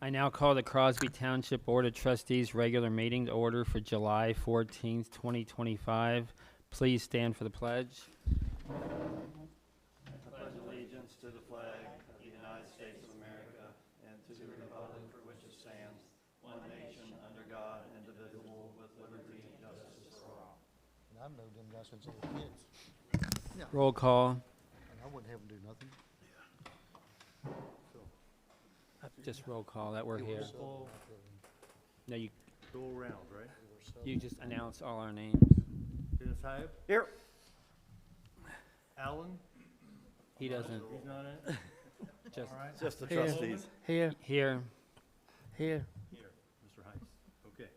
I now call the Crosby Township Board of Trustees regular meeting to order for July 14th, 2025. Please stand for the pledge. I pledge allegiance to the flag of the United States of America and to the republic for which it stands, one nation under God, indivisible, with liberty and justice for all. And I've known them guys since they were kids, Roll call. and I wouldn't have them do nothing. Just roll call that we're here. No, you Go around, right? you just announce all our names. Dennis Hyde? Here. Alan? He doesn't. He's not in? Just All right. Just the Here. trustees. Here, here. here. Here, Mr. Heiss. Okay.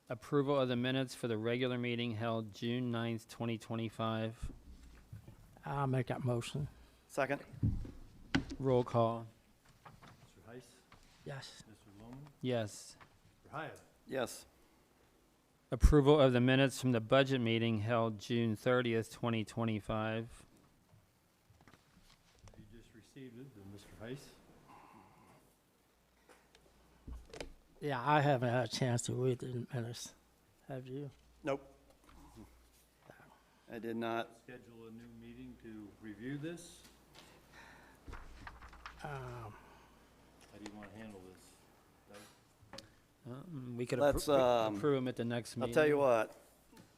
Approval of the minutes for the regular meeting held June 9th, 2025. I'll make that motion. Second? Roll call. Mr. Heiss? Yes. Mr. Lohman? Yes. Mr. Hyde? Yes. Approval of the minutes from the budget meeting held June 30th, 2025. You just received it, then Mr. Heiss? Yeah, I haven't had a chance to read the minutes. Have you? Nope. I did not. Schedule a new meeting to review this? How do you want to handle this? We could Let's, approve them at the next I'll meeting. tell you what,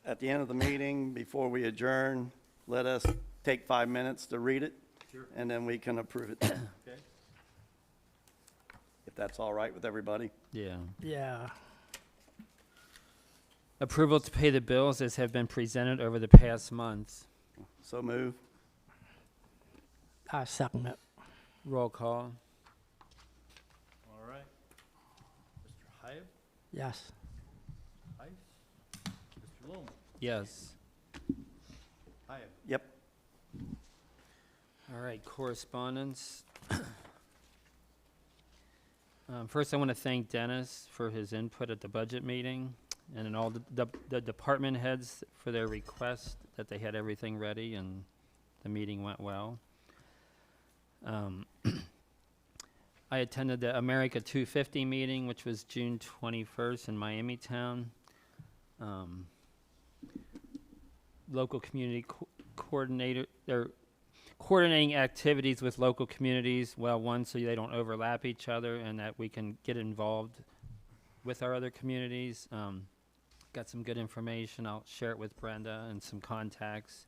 at the end of the meeting, before we adjourn, let us take 5 minutes to read it, Sure. and then we can approve it, Okay. if that's all right with everybody. Yeah. Yeah. Approval to pay the bills as have been presented over the past month. So move. I second it. Roll call. All right. Mr. Hyde? Yes. Heiss? Mr. Lohman? Yes. Hyde? Yep. All right, correspondence. First, I want to thank Dennis for his input at the budget meeting, and then all the department heads for their request that they had everything ready, and the meeting went well. I attended the America 250 meeting, which was June 21st in Miami Town. Local community coordinator, they're coordinating activities with local communities, well, one, so they don't overlap each other and that we can get involved with our other communities. Got some good information. I'll share it with Brenda and some contacts.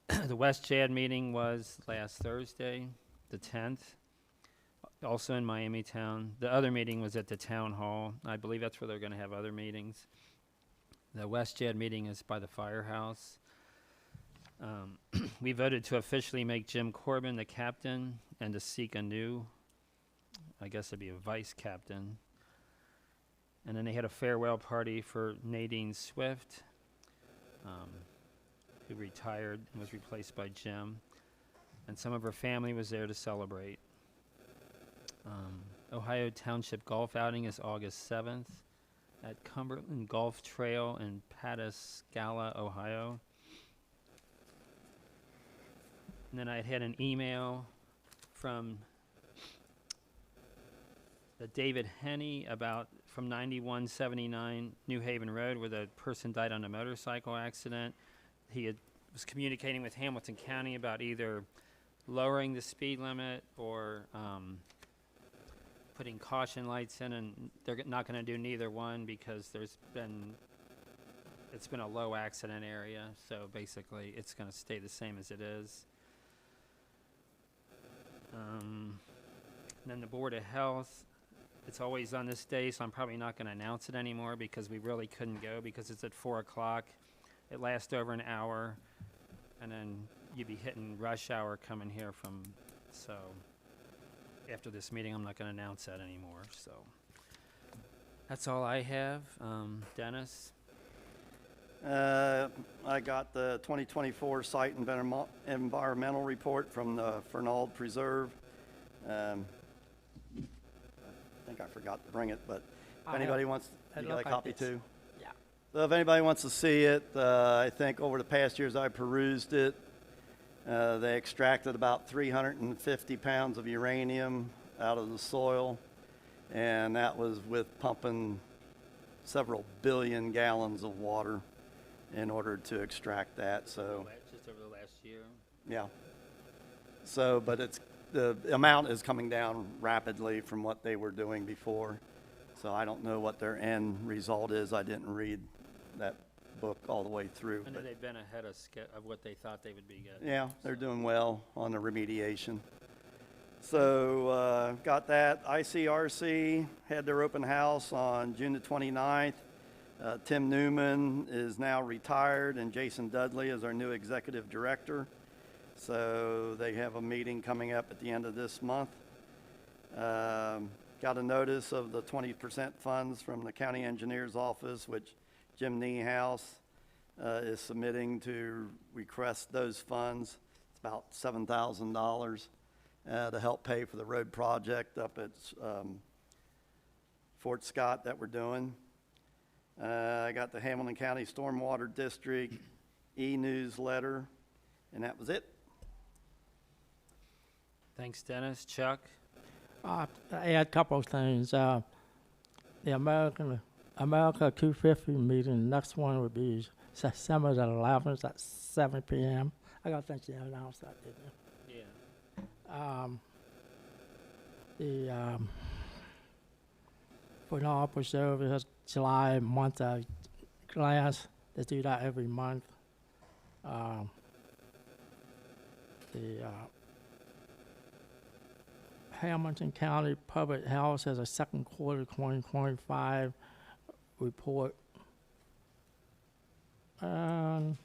The West Chad meeting was last Thursday, the 10th, also in Miami Town. The other meeting was at the town hall. I believe that's where they're going to have other meetings. The West Chad meeting is by the firehouse. We voted to officially make Jim Corbin the captain and to seek a new, I guess it'd be a vice captain. And then they had a farewell party for Nadine Swift, who retired and was replaced by Jim. And some of her family was there to celebrate. Ohio Township Golf Outing is August 7th at Cumberland Golf Trail in Pataskala, Ohio. And then I had an email from David Henney from 9179 New Haven Road, where the person died on a motorcycle accident. He was communicating with Hamilton County about either lowering the speed limit or putting caution lights in, and they're not going to do neither one because it's been a low accident area, so basically it's going to stay the same as it is. Then the Board of Health, it's always on this day, so I'm probably not going to announce it anymore because we really couldn't go because it's at 4 o'clock. It lasts over an hour, and then you'd be hitting rush hour coming here so after this meeting, I'm not going to announce that anymore. So that's all I have. Dennis? I got the 2024 Site Environmental Report from the Fernald Preserve. I think I forgot to bring it, but if anybody wants, you got a copy too? Yeah. So if anybody wants to see it, I think over the past years I perused it. They extracted about 350 pounds of uranium out of the soil. And that was with pumping several billion gallons of water in order to extract that, so, Just over the last year. yeah. So, but the amount is coming down rapidly from what they were doing before. So I don't know what their end result is. I didn't read that book all the way through. I know But they've been ahead of what they thought they would be getting. yeah, they're doing well on the remediation. So got that. ICRC had their open house on June the 29th. Tim Newman is now retired, and Jason Dudley is our new executive director. So they have a meeting coming up at the end of this month. Got a notice of the 20% funds from the county engineer's office, which Jim Niehaus is submitting to request those funds. It's about $7,000 to help pay for the road project up at Fort Scott that we're doing. I got the Hamilton County Stormwater District e-newsletter, and that was it. Thanks, Dennis. Chuck? I add a couple of things. The America 250 meeting, next one would be September the 11th at 7 p.m. I got to think you announced that, didn't you? Yeah. For the Preserve is July month class. They do that every month. The Hamilton County Public Health has a second quarter 2025 report. And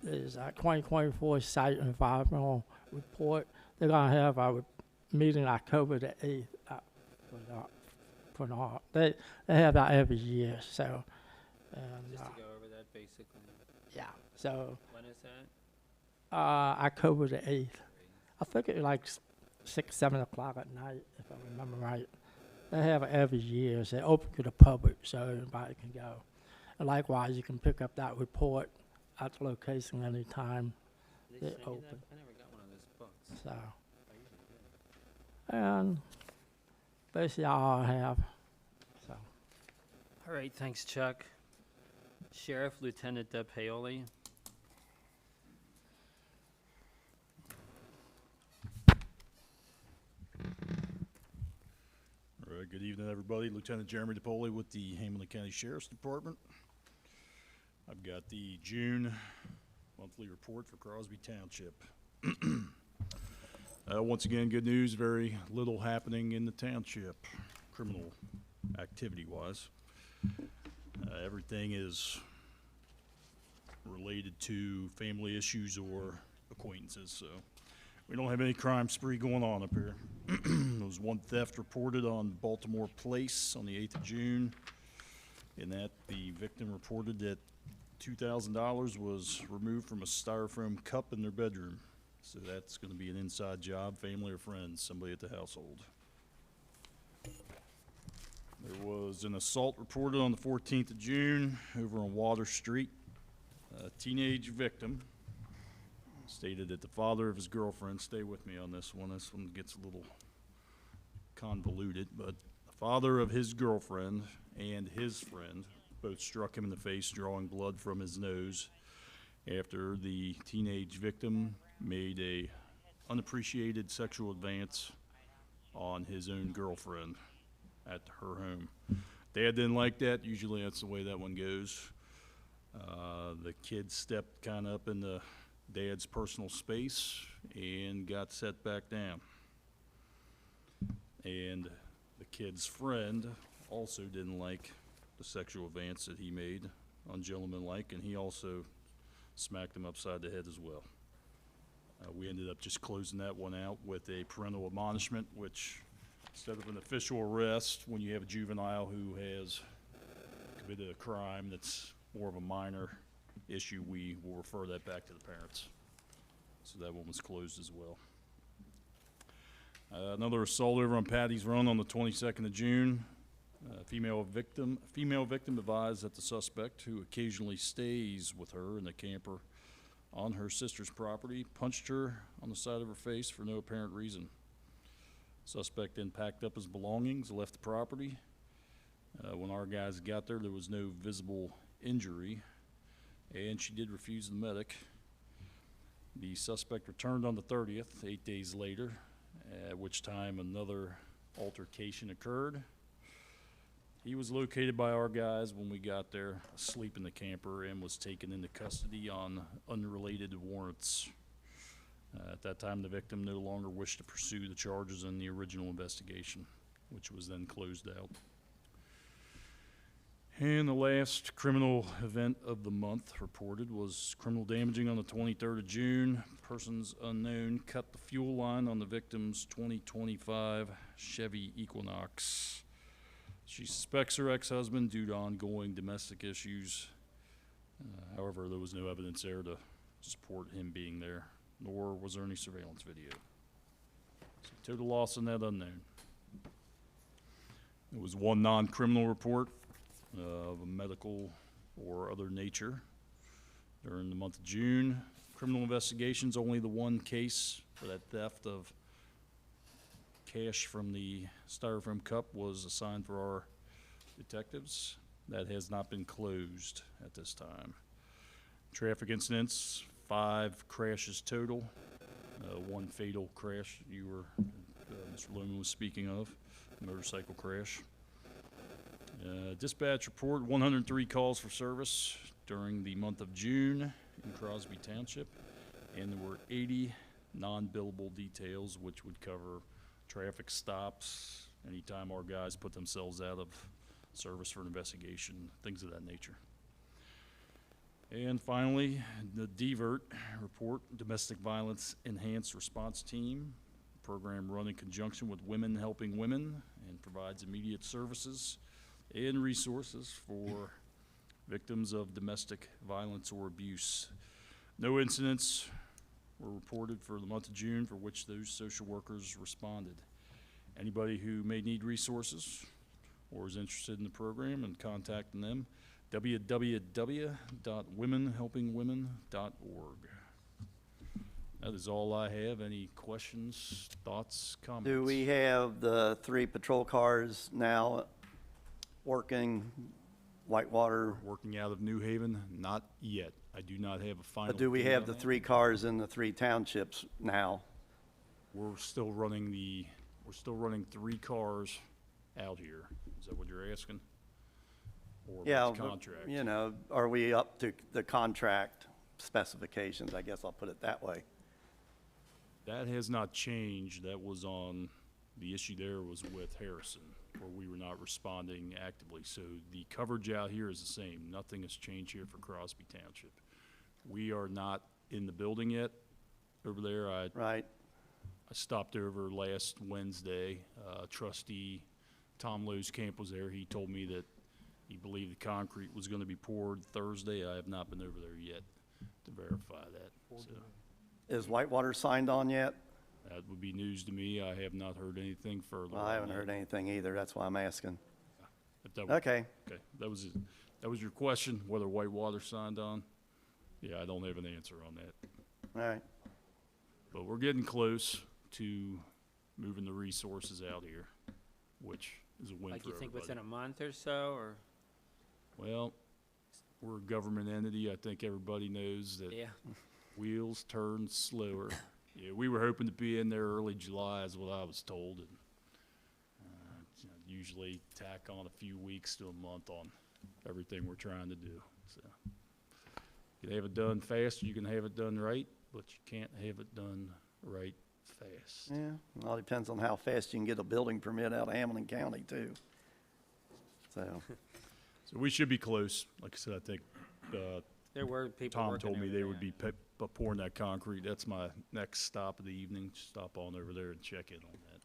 there's a 2024 site environmental report. They're going to have a meeting October the 8th. They have that every year. So, Just to go over that, basically. yeah. So When is that? October the 8th. I think it's like 6, 7 o'clock at night, if I remember right. They have it every year. So they're open to the public, so everybody can go. And likewise, you can pick up that report at the location anytime. Did They're they send you that? open. I never got one of those books. So, I usually do. and basically all I have. So, All right, thanks, Chuck. Sheriff Lieutenant Deb Paoli. All right, good evening, everybody. Lieutenant Jeremy DePoli with the Hamilton County Sheriff's Department. I've got the June monthly report for Crosby Township. Once again, good news, very little happening in the township, criminal activity-wise. Everything is related to family issues or acquaintances, so we don't have any crime spree going on up here. There was one theft reported on Baltimore Place on the 8th of June, in that the victim reported that $2,000 was removed from a styrofoam cup in their bedroom. So that's going to be an inside job, family or friends, somebody at the household. There was an assault reported on the 14th of June over on Water Street. A teenage victim stated that the father of his girlfriend, stay with me on this one gets a little convoluted, but the father of his girlfriend and his friend both struck him in the face, drawing blood from his nose after the teenage victim made a unappreciated sexual advance on his own girlfriend at her home. Dad didn't like that. Usually that's the way that one goes. The kid stepped kind of up in the dad's personal space and got set back down. And the kid's friend also didn't like the sexual advance that he made, ungentlemanlike, and he also smacked him upside the head as well. We ended up just closing that one out with a parental admonishment, which instead of an official arrest, when you have a juvenile who has committed a crime that's more of a minor issue, we will refer that back to the parents. So that one was closed as well. Another assault over on Patty's Run on the 22nd of June. Female victim advised that the suspect, who occasionally stays with her in the camper on her sister's property, punched her on the side of her face for no apparent reason. Suspect then packed up his belongings, left the property. When our guys got there, there was no visible injury, and she did refuse the medic. The suspect returned on the 30th, 8 days later, at which time another altercation occurred. He was located by our guys when we got there, asleep in the camper, and was taken into custody on unrelated warrants. At that time, the victim no longer wished to pursue the charges in the original investigation, which was then closed out. And the last criminal event of the month reported was criminal damaging on the 23rd of June. Persons unknown cut the fuel line on the victim's 2025 Chevy Equinox. She suspects her ex-husband due to ongoing domestic issues. However, there was no evidence there to support him being there, nor was there any surveillance video. So total loss on that unknown. There was one non-criminal report of a medical or other nature during the month of June. Criminal investigations, only the one case for that theft of cash from the styrofoam cup was assigned for our detectives. That has not been closed at this time. Traffic incidents, 5 crashes total. One fatal crash you were, Mr. Loman was speaking of, motorcycle crash. Dispatch report 103 calls for service during the month of June in Crosby Township, and there were 80 non-billable details, which would cover traffic stops, anytime our guys put themselves out of service for an investigation, things of that nature. And finally, the DVERT report, Domestic Violence Enhanced Response Team, program run in conjunction with Women Helping Women, and provides immediate services and resources for victims of domestic violence or abuse. No incidents were reported for the month of June for which those social workers responded. Anybody who may need resources or is interested in the program and contacting them, www.womenhelpingwomen.org. That is all I have. Any questions, thoughts, comments? Do we have the 3 patrol cars now working Whitewater? Working out of New Haven? Not yet. I do not have a final. But do we date have on the that. 3 cars in the 3 townships now? We're still running 3 cars out here. Is that what you're asking? Or Yeah, about the but, contract? you know, are we up to the contract specifications? I guess I'll put it that way. That has not changed. That was on, the issue there was with Harrison, where we were not responding actively. So the coverage out here is the same. Nothing has changed here for Crosby Township. We are not in the building yet over there. Right? I stopped over last Wednesday. Trustee Tom Lowe's camp was there. He told me that he believed the concrete was going to be poured Thursday. I have not been over there yet to verify that. So Is Whitewater signed on yet? that would be news to me. I have not heard anything further. Well, I on haven't that. heard anything either. That's why I'm asking. If that was- Okay. Okay, that was your question, whether Whitewater signed on? Yeah, I don't have an answer on that. All right. But we're getting close to moving the resources out here, which is a win Like for you think everybody. within a month or so, or? Well, we're a government entity. I think everybody knows that Yeah. wheels turn slower. Yeah, we were hoping to be in there early July is what I was told. And, usually tack on a few weeks to a month on everything we're trying to do. So you can have it done fast, you can have it done right, but you can't have it done right fast. Yeah, it all depends on how fast you can get a building permit out of Hamilton County too. So, So we should be close. Like I said, I think There were people Tom working told me over they there. would be pouring that concrete. That's my next stop of the evening. Stop on over there and check in on that.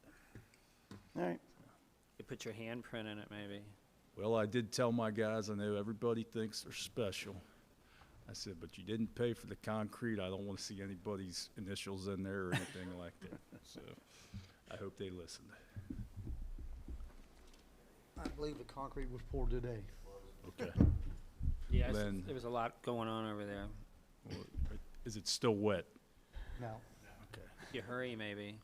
all right. You put your handprint in it, maybe. Well, I did tell my guys, I know everybody thinks they're special. I said, but you didn't pay for the concrete. I don't want to see anybody's initials in there or anything like that. So I hope they listened. I believe the concrete was poured today. Okay. Yes, Then- there was a lot going on over there. Well, Is it still wet? No. Okay. If you hurry, maybe.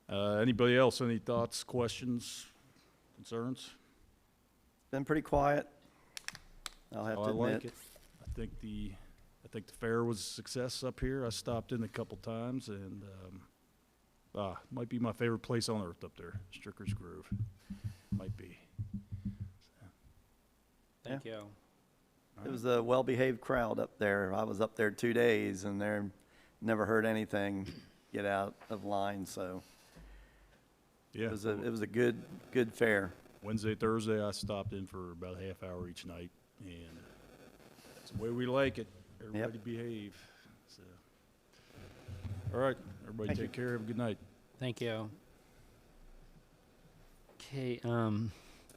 Anybody else, any thoughts, questions, concerns? Been pretty quiet, I'll have Oh, to I like admit. it. I think the fair was a success up here. I stopped in a couple times, and might be my favorite place on earth up there, Stricker's Grove. Might be. Thank you. It was a well-behaved crowd up there. I was up there 2 days, and there never heard anything get out of line, so Yeah. it was a good fair. Wednesday, Thursday, I stopped in for about a half hour each night, and that's the way we like it. Everybody behave. So, all right, everybody Thank you. take care. Have a good night. Thank you. Okay,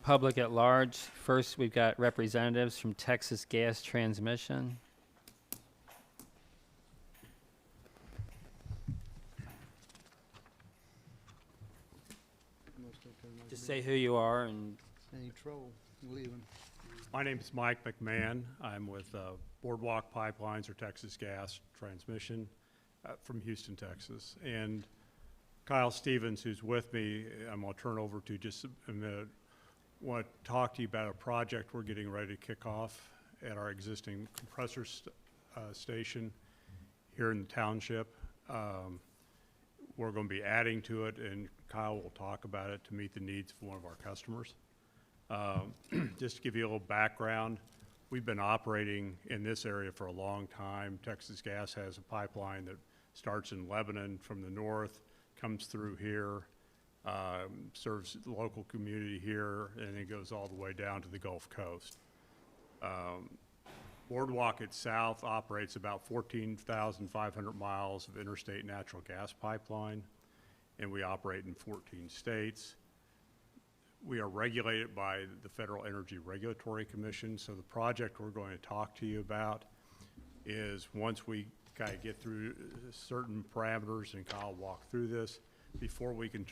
public at large. First, we've got representatives from Texas Gas Transmission. Just say who you are and Any trouble leaving? My name is Mike McMahon. I'm with Boardwalk Pipelines or Texas Gas Transmission from Houston, Texas. And Kyle Stevens, who's with me, I'm going to turn over to just a minute. Want to talk to you about a project we're getting ready to kick off at our existing compressor station here in the township. We're going to be adding to it, and Kyle will talk about it to meet the needs of one of our customers. Just to give you a little background, we've been operating in this area for a long time. Texas Gas has a pipeline that starts in Lebanon from the north, comes through here, serves the local community here, and it goes all the way down to the Gulf Coast. Boardwalk itself operates about 14,500 miles of interstate natural gas pipeline, and we operate in 14 states. We are regulated by the Federal Energy Regulatory Commission, so the project we're going to talk to you about is once we kind of get through certain parameters, and Kyle will walk through this, before we can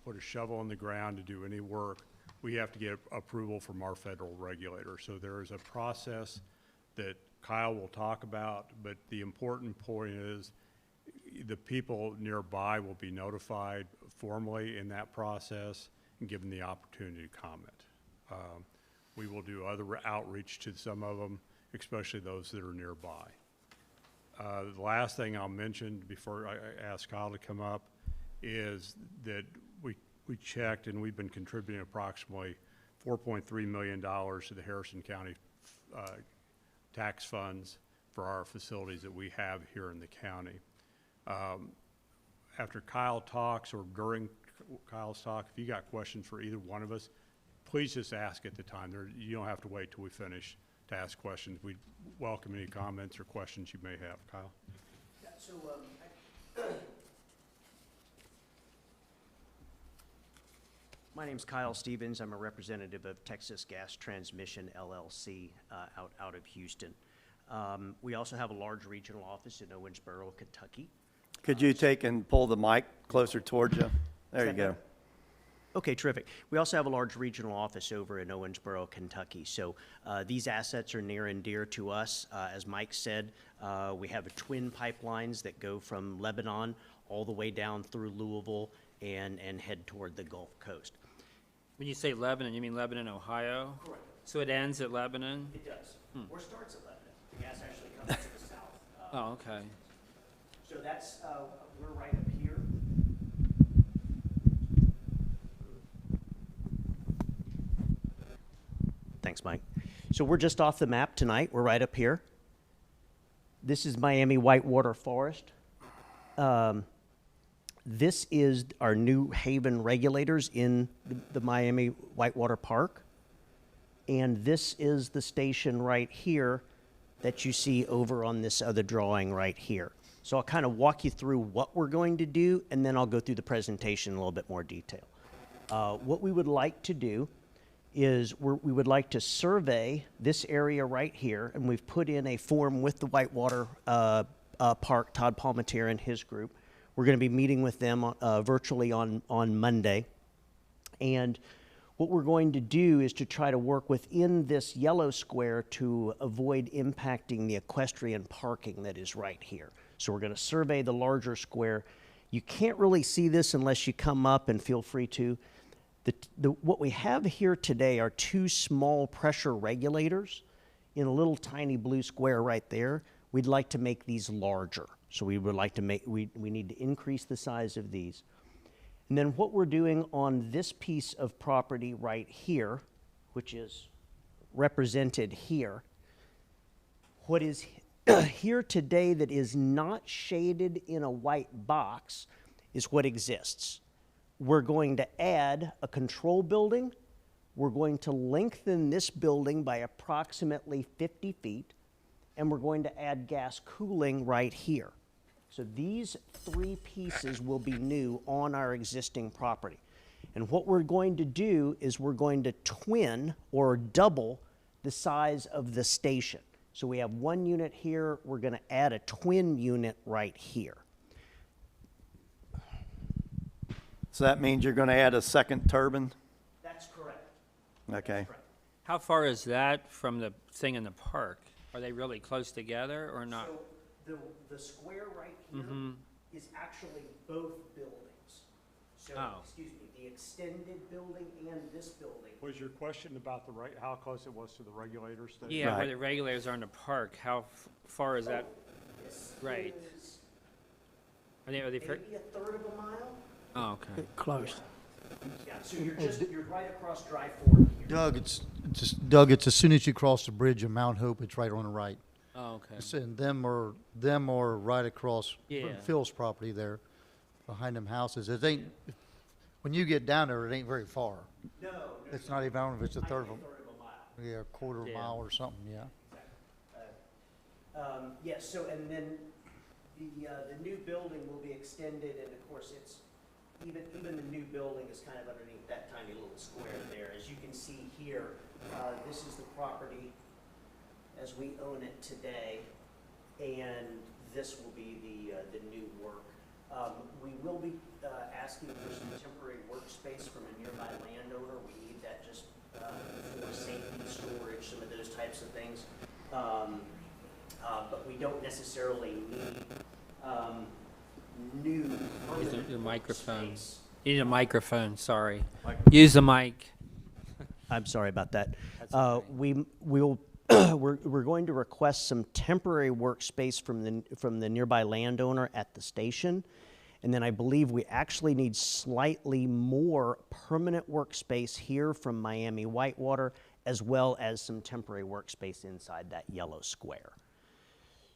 put a shovel in the ground to do any work, we have to get approval from our federal regulator. So there is a process that Kyle will talk about, but the important point is the people nearby will be notified formally in that process and given the opportunity to comment. We will do other outreach to some of them, especially those that are nearby. The last thing I'll mention before I ask Kyle to come up is that we checked, and we've been contributing approximately $4.3 million to the Harrison County tax funds for our facilities that we have here in the county. After Kyle talks or during Kyle's talk, if you got questions for either one of us, please just ask at the time. You don't have to wait till we finish to ask questions. We welcome any comments or questions you may have. Kyle? Yeah, so my name's Kyle Stevens. I'm a representative of Texas Gas Transmission, LLC, out of Houston. We also have a large regional office in Owensboro, Kentucky. Could you take and pull the mic closer towards you? There you go. Okay, terrific. We also have a large regional office over in Owensboro, Kentucky. So these assets are near and dear to us. As Mike said, we have twin pipelines that go from Lebanon all the way down through Louisville and head toward the Gulf Coast. when you say Lebanon, you mean Lebanon, Ohio? Correct. So it ends at Lebanon? It does. Or starts at Lebanon. The gas actually comes to the south. Oh, okay. So that's, we're right up here. Thanks, Mike. So we're just off the map tonight. We're right up here. This is Miami Whitewater Forest. This is our new haven regulators in the Miami Whitewater Park. And this is the station right here that you see over on this other drawing right here. So I'll kind of walk you through what we're going to do, and then I'll go through the presentation in a little bit more detail. What we would like to do is we would like to survey this area right here, and we've put in a form with the Whitewater Park, Todd Palmatier and his group. We're going to be meeting with them virtually on Monday. And What we're going to do is to try to work within this yellow square to avoid impacting the equestrian parking that is right here. So we're going to survey the larger square. You can't really see this unless you come up, and feel free to. What we have here today are two small pressure regulators in a little tiny blue square right there. We'd like to make these larger. So we would like to make, we need to increase the size of these. And then what we're doing on this piece of property right here, which is represented here, what is here today that is not shaded in a white box is what exists. We're going to add a control building. We're going to lengthen this building by approximately 50 feet, and we're going to add gas cooling right here. So these three pieces will be new on our existing property. And what we're going to do is we're going to twin or double the size of the station. So we have one unit here, we're going to add a twin unit right here. So that means you're going to add a second turbine? That's correct. Okay. How far is that from the thing in the park? Are they really close together or not? So the square right here is actually both buildings. So, Oh. excuse me, the extended building and this building. Was your question about how close it was to the regulator station? Yeah, where Right. the regulators are in the park, how far is that? This Right. is Are they maybe a third of a mile. Oh, okay. Close. Yeah, so you're right across Dry Fork here. Doug, it's as soon as you cross the bridge of Mount Hope, it's right on the right. Oh, okay. And them are right across Yeah. Phil's property there, behind them houses. It ain't, when you get down there, it ain't very far. No, It's not even, I don't know if it's a third of a mile. a, yeah, a quarter of a Yeah. mile or something, yeah. Yes, so, and then the new building will be extended, and of course, it's, even the new building is kind of underneath that tiny little square there. As you can see here, this is the property as we own it today, and this will be the new work. We will be asking for some temporary workspace from a nearby landowner. We need that just for safety, storage, some of those types of things. But we don't necessarily need new permanent Your microphone. workspace. You need a microphone, sorry. Use the mic. I'm sorry about that. That's all right. We'll we're going to request some temporary workspace from the nearby landowner at the station, and then I believe we actually need slightly more permanent workspace here from Miami Whitewater, as well as some temporary workspace inside that yellow square.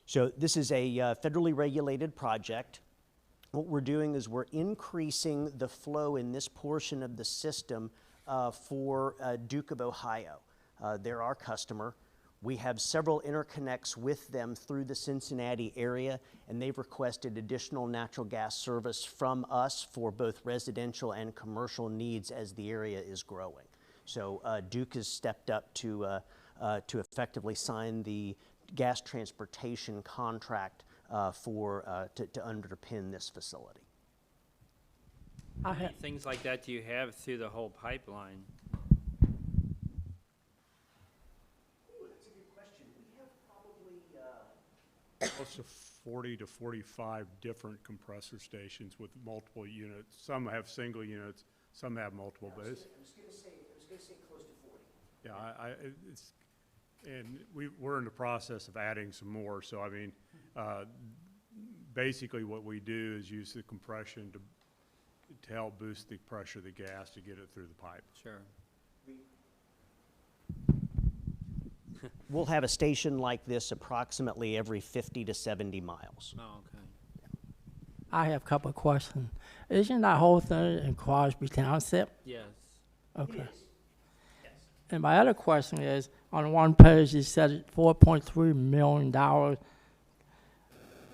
So this is a federally regulated project. What we're doing is we're increasing the flow in this portion of the system for Duke of Ohio. They're our customer. We have several interconnects with them through the Cincinnati area, and they've requested additional natural gas service from us for both residential and commercial needs as the area is growing. So Duke has stepped up to effectively sign the gas transportation contract to underpin this facility. I How many had, things like that do you have through the whole pipeline? That's a good question. We have probably Close to 40 to 45 different compressor stations with multiple units. Some have single units, some have multiple, but it's, I was going to say close to 40. yeah, and we're in the process of adding some more. So I mean, basically what we do is use the compression to help boost the pressure of the gas to get it through the pipe. Sure. We'll have a station like this approximately every 50 to 70 miles. Oh, okay. I have a couple of questions. Isn't that whole thing in Crosby Township? Yes. Okay. Yes. And my other question is, on one page, it said $4.3 million.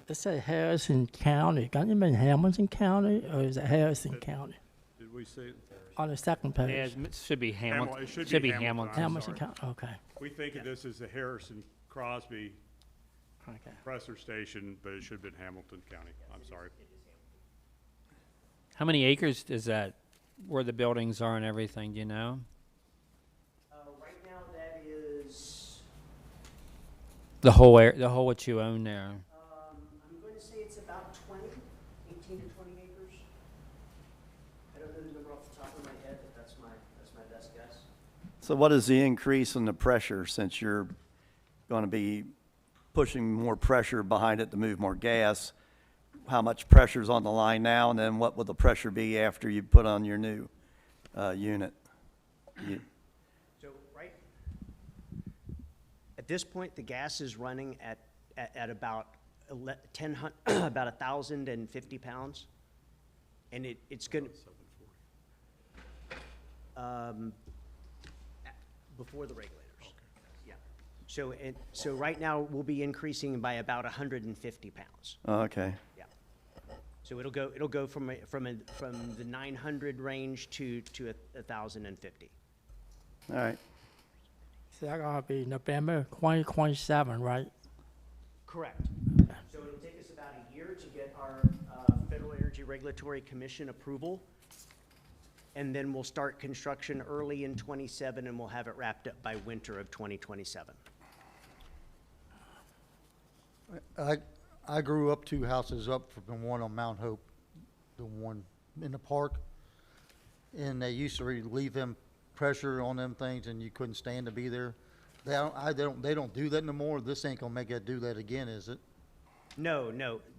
It said Harrison County. Doesn't it mean Hamilton County, or is it Harrison County? Did we say? On the second Yeah, page. it should be Hamilton. It should be Hamilton. Hamilton. I'm Hamilton sorry. County, okay. We think of this as the Harrison Crosby Okay. compressor station, but it should have been Hamilton County. I'm sorry. How many acres is that, where the buildings are and everything, do you know? The whole what you own there. I'm going to say it's about 18 to 20 acres. I don't know the number off the top of my head, but that's my best guess. So what is the increase in the pressure since you're going to be pushing more pressure behind it to move more gas? How much pressure's on the line now, and then what will the pressure be after you put on your new unit? So right at this point, the gas is running at about about 1,050 pounds, and it's going to before the regulators. Yeah. So right now we'll be increasing by about 150 pounds. Okay. Yeah. So it'll go from the 900 range to 1,050. All right. So that's gonna be November 2027, right? Correct. So it'll take us about a year to get our Federal Energy Regulatory Commission approval, and then we'll start construction early in '27, and we'll have it wrapped up by winter of 2027. I grew up 2 houses up from the one on Mount Hope, the one in the park. And they used to relieve them pressure on them things and you couldn't stand to be there. They don't do that no more. This ain't gonna make it do that again, is it? No,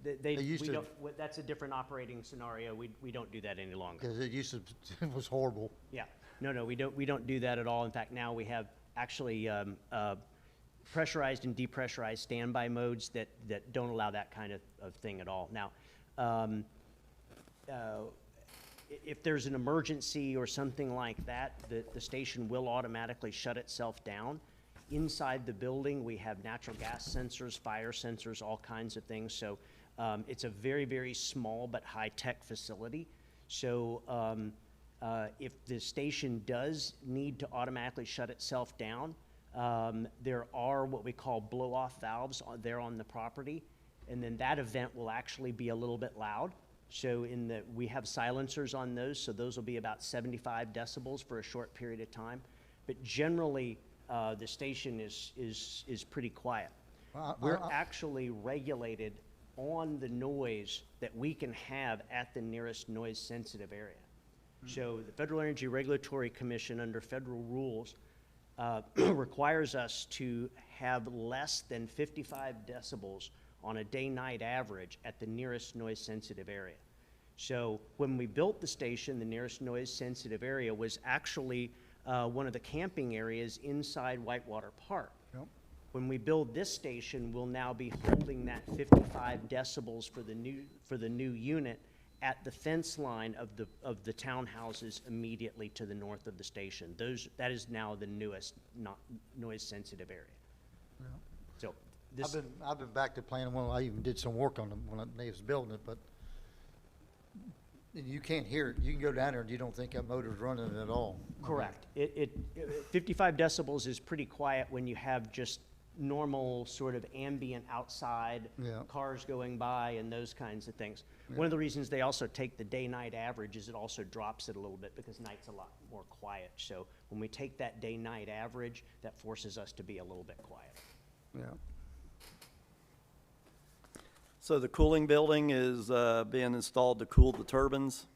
They used we to- don't, that's a different operating scennario. We don't do that any longer. Cause it used to, it was horrible. Yeah, no, we don't do that at all. In fact, now we have actually pressurized and depressurized standby modes that don't allow that kind of thing at all. Now, if there's an emergency or something like that, the station will automatically shut itself down. Inside the building, we have natural gas sensors, fire sensors, all kinds of things. So it's a very, very small but high-tech facility. So if the station does need to automatically shut itself down, there are what we call blow-off valves there on the property, and then that event will actually be a little bit loud. So we have silencers on those, so those will be about 75 decibels for a short period of time. But generally, the station is pretty quiet. We're actually regulated on the noise that we can have at the nearest noise-sensitive area. So the Federal Energy Regulatory Commission, under federal rules, requires us to have less than 55 decibels on a day-night average at the nearest noise-sensitive area. So when we built the station, the nearest noise-sensitive area was actually one of the camping areas inside Whitewater Park. Yep. When we build this station, we'll now be holding that 55 decibels for the new unit at the fence line of the townhouses immediately to the north of the station. That is now the newest noise-sensitive area. Yeah. So this, I've been back to planning, well, I even did some work on them when they was building it, but you can't hear it. You can go down there and you don't think that motor's running at all. correct. 55 decibels is pretty quiet when you have just normal sort of ambient outside, Yeah. cars going by and those kinds of things. One of the reasons they also take the day-night average is it also drops it a little bit because night's a lot more quiet. So when we take that day-night average, that forces us to be a little bit quiet. Yeah. So the cooling building is being installed to cool the turbines?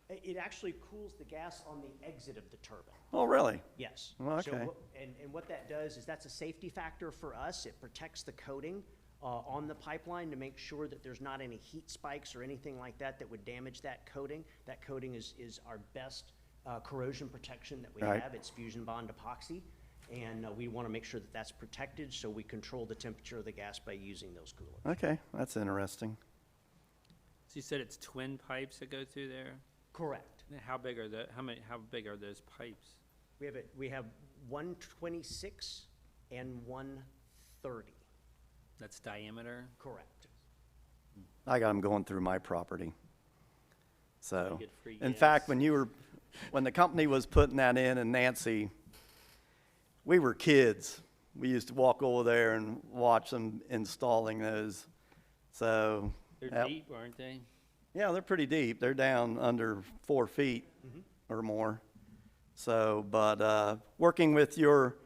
It actually cools the gas on the exit of the turbine. Oh, really? Yes. Well, So okay. and what that does is that's a safety factor for us. It protects the coating on the pipeline to make sure that there's not any heat spikes or anything like that that would damage that coating. That coating is our best corrosion protection that we Right. have. It's fusion bond epoxy. And we want to make sure that that's protected, so we control the temperature of the gas by using those coolers. Okay, that's interesting. So you said it's twin pipes that go through there? Correct. And how big are how big are those pipes? We have 126 and 130. That's diameter? Correct. I got them going through my property. So, You get free in gas. fact, when the company was putting that in Nancy, we were kids. We used to walk over there and watch them installing those. So, They're Yep. deep, aren't they? yeah, they're pretty deep. They're down under 4 feet or more. So, but working with your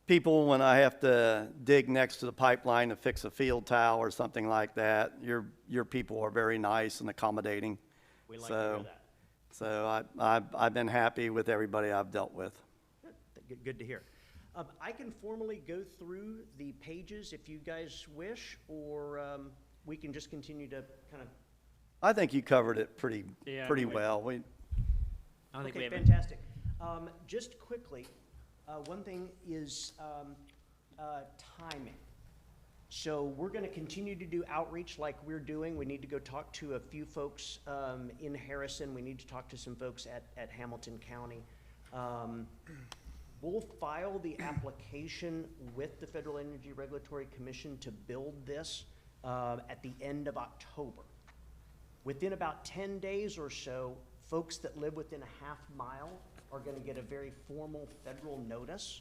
people, when I have to dig next to the pipeline to fix a field towel or something like that, your people are very nice and accommodating. We like to hear So, that. so I've been happy with everybody I've dealt with. Good to hear. I can formally go through the pages if you guys wish, or we can just continue to kind of. I think you covered it pretty Yeah, well. I don't think we Okay, have. fantastic. Just quickly, one thing is timing. So we're going to continue to do outreach like we're doing. We need to go talk to a few folks in Harrison. We need to talk to some folks at Hamilton County. We'll file the application with the Federal Energy Regulatory Commission to build this at the end of October. Within about 10 days or so, folks that live within a half mile are going to get a very formal federal notice.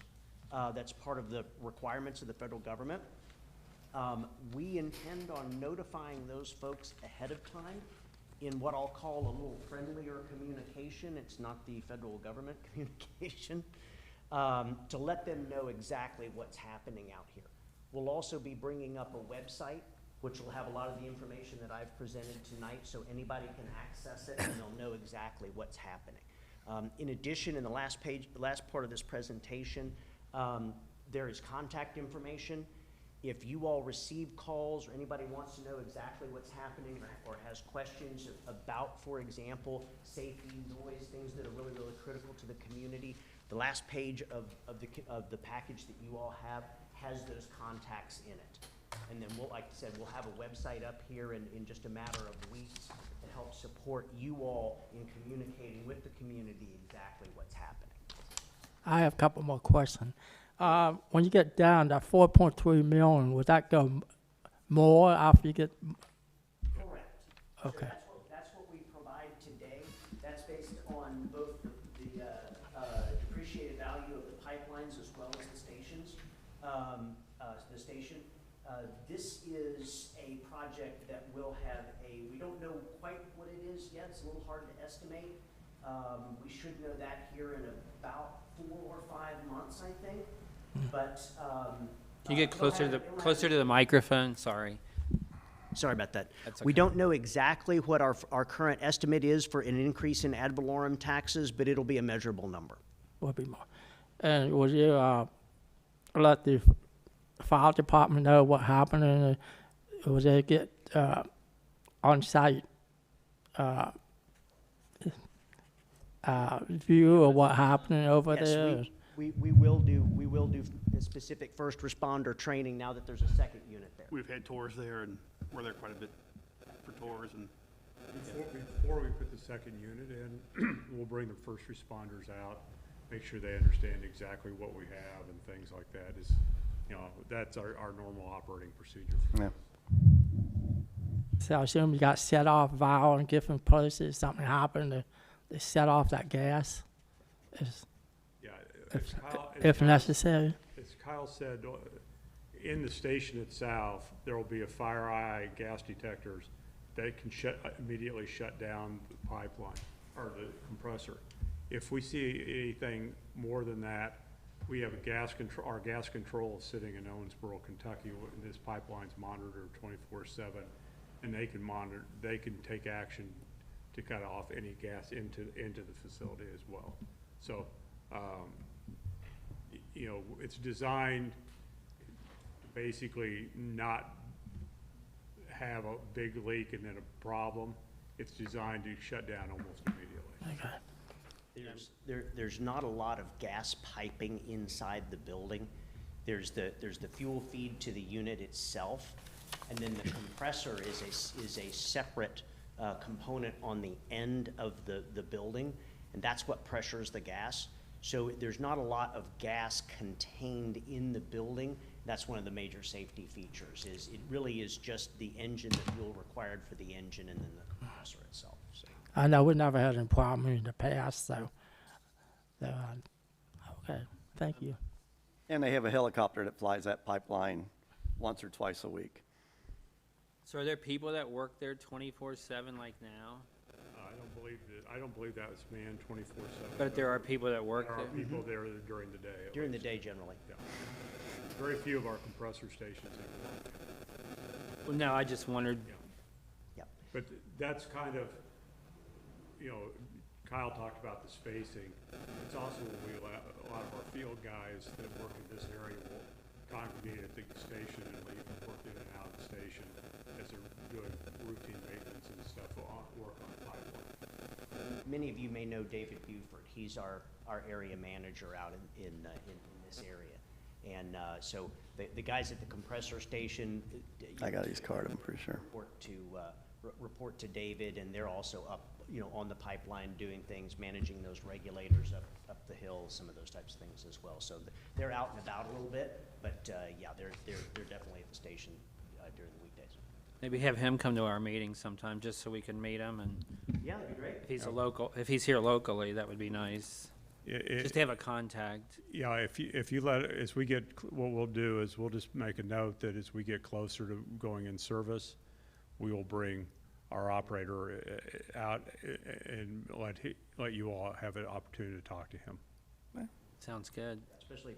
That's part of the requirements of the federal government. We intend on notifying those folks ahead of time in what I'll call a little friendlier communication. It's not the federal government communication, to let them know exactly what's happening out here. We'll also be bringing up a website which will have a lot of the information that I've presented tonight, so anybody can access it and they'll know exactly what's happening. In addition, in the last part of this presentation, there is contact information. If you all receive calls or anybody wants to know exactly what's happening or has questions about, for example, safety, noise, things that are really, really critical to the community, the last page of the package that you all have has those contacts in it. And then like I said, we'll have a website up here in just a matter of weeks to help support you all in communicating with the community exactly what's happening. I have a couple more questions. When you get down to 4.3 million, would that go more after you get? Correct. Okay. So that's what we provide today. That's based on both the depreciated value of the pipelines as well as the stations, the station. This is a project that will have we don't know quite what it is yet. It's a little hard to estimate. We should know that here in about 4 or 5 months, I think. But Can you get closer to the microphone? Sorry. sorry about that. That's We okay. don't know exactly what our current estimate is for an increase in ad valorem taxes, but it'll be a measurable number. Would be more. And would you let the fire department know what happened, and would they get on-site view of what happened over Yes, there? we will do specific first responder training now that there's a second unit there. We've had tours there, and we're there quite a bit for tours, and Before we put the second unit in, we'll bring the first responders out, make sure they understand exactly what we have and things like that. That's our normal operating procedure. Yeah. So I assume you got set off valve in different places, something happened, they set off that gas Yeah, if necessary. As Kyle said, in the station itself, there will be a fire eye gas detectors that can immediately shut down the pipeline or the compressor. If we see anything more than that, we have our gas control is sitting in Owensboro, Kentucky, and this pipeline's monitored 24/7, and they can take action to cut off any gas into the facility as well. So, it's designed to basically not have a big leak and then a problem. It's designed to shut down almost immediately. Okay. There's not a lot of gas piping inside the building. There's the fuel feed to the unit itself, and then the compressor is a separate component on the end of the building, and that's what pressures the gas. So there's not a lot of gas contained in the building. That's one of the major safety features. It really is just the engine, the fuel required for the engine, and then the compressor itself. So. I know we never had any problem in the past, so okay, thank you. And they have a helicopter that flies that pipeline once or twice a week. So are there people that work there 24/7 like now? I don't don't believe that was manned 24/7. But there are people that work There are there. people there during the day. at During the least. day generally. Yeah. Very few of our compressor stations even work. Well, no, I just wondered, Yep. But that's kind of, Kyle talked about the spacing. It's also when we allow a lot of our field guys that work in this area will congregate at the station and leave and work in and out of the station as they're doing routine maintenance and stuff, work on the pipeline. Many of you may know David Buford. He's our area manager out in this area. And so the guys at the compressor station. I got his card, I'm pretty sure. Report to David, and they're also up, on the pipeline doing things, managing those regulators up the hill, some of those types of things as well. So they're out and about a little bit, but yeah, they're definitely at the station during the weekdays. maybe have him come to our meeting sometime, just so we can meet him, and Yeah, that'd be great. if he's here locally, that would be nice. Just to have a contact. Yeah, if you let, as we get, what we'll do is we'll just make a note that as we get closer to going in service, we will bring our operator out and let you all have an opportunity to talk to him. Sounds good. Especially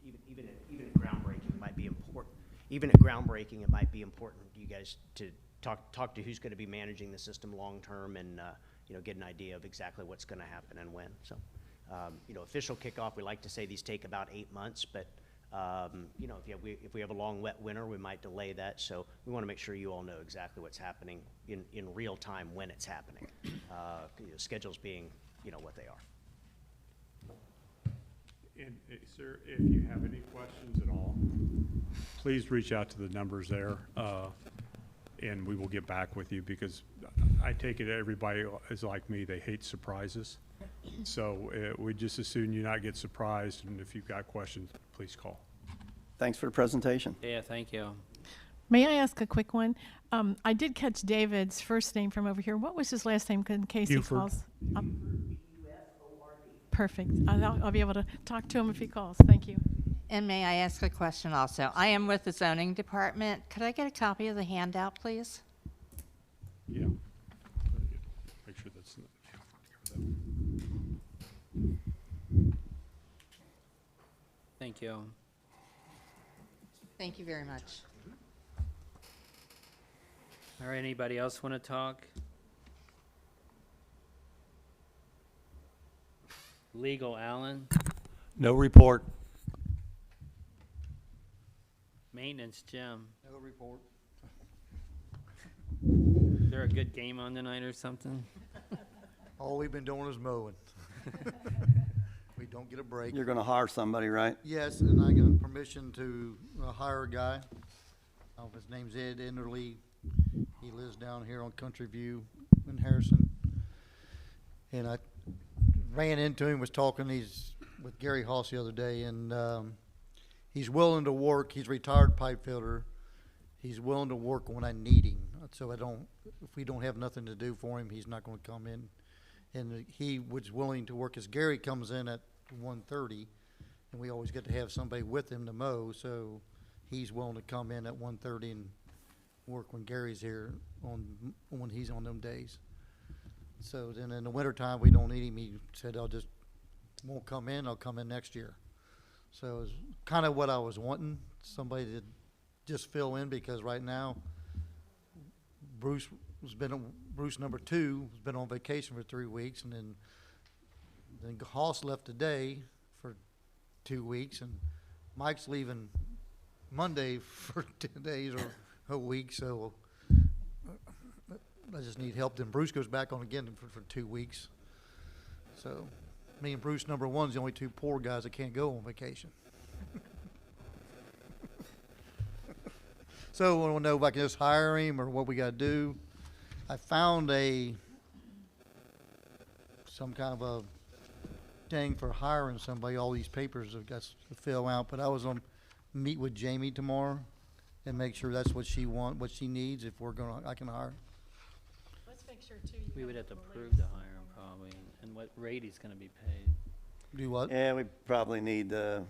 even at groundbreaking, it might be important. Even at groundbreaking, it might be important you guys to talk to who's going to be managing the system long term, and get an idea of exactly what's going to happen and when. So, official kickoff, we like to say these take about 8 months, but if we have a long wet winter, we might delay that. So we want to make sure you all know exactly what's happening in real time when it's happening. Schedules being what they are. And, sir, if you have any questions at all, please reach out to the numbers there, and we will get back with you, because I take it everybody is like me, they hate surprises. So we just as soon you not get surprised, and if you've got questions, please call. Thanks for the presentation. Yeah, thank you. May I ask a quick one? I did catch David's first name from over here. What was his last name in case Buford. he calls? Perfect. I'll be able to talk to him if he calls. Thank you. And may I ask a question also? I am with the zoning department. Could I get a copy of the handout, please? Yeah. Make sure that's. Thank you. Thank you very much. All right, anybody else want to talk? Legal, Alan. No report. Maintenance, Jim. No report. Is there a good game on tonight or something? All we've been doing is mowing. We don't get a break. You're gonna hire somebody, right? Yes, and I got permission to hire a guy. His name's Ed Enderly. He lives down here on Country View in Harrison. And I ran into him, was talking, he's with Gary Hoss the other day, and he's willing to work. He's a retired pipe fitter. He's willing to work when I need him. So if we don't have nothing to do for him, he's not gonna come in. And he was willing to work, as Gary comes in at 1:30, and we always get to have somebody with him to mow, so he's willing to come in at 1:30 and work when Gary's here when he's on them days. So then in the wintertime, we don't need him. He said, won't come in, I'll come in next year. So it's kind of what I was wanting, somebody to just fill in, because right now, Bruce number 2 has been on vacation for 3 weeks, and then Hoss left today for 2 weeks, and Mike's leaving Monday for 10 days or a week, so I just need help. Then Bruce goes back on again for 2 weeks. So me and Bruce number 1's the only 2 poor guys that can't go on vacation. So I want to know if I can just hire him or what we got to do. I found some kind of a thing for hiring somebody. All these papers have got to fill out, but I was going to meet with Jamie tomorrow and make sure that's what she needs. If I can hire. Let's make sure, too. We would have to prove to hire him probably, and what rate he's going to be paid. Do what? Yeah, we probably need to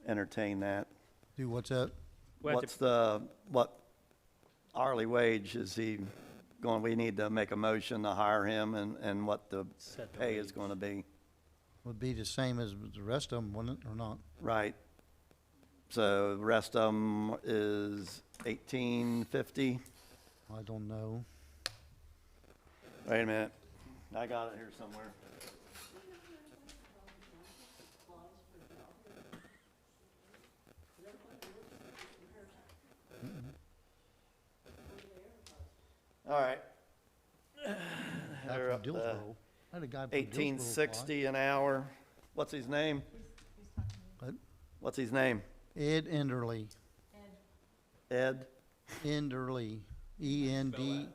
entertain that. Do what's that? We'll have What hourly wage is he we need to make a motion to hire him and what the Set the pay is wage. gonna be. Would be the same as the rest of them, wouldn't it, or not? Right. So the rest of them is $18.50. I don't know. Wait a minute. I got it here somewhere. All right. Guy They're from up to Dillsboro. I had a guy from Dillsboro apply. $18.60 an hour. What's his name? What? What's his name? Ed Enderly. Ed? Enderly. Enderle.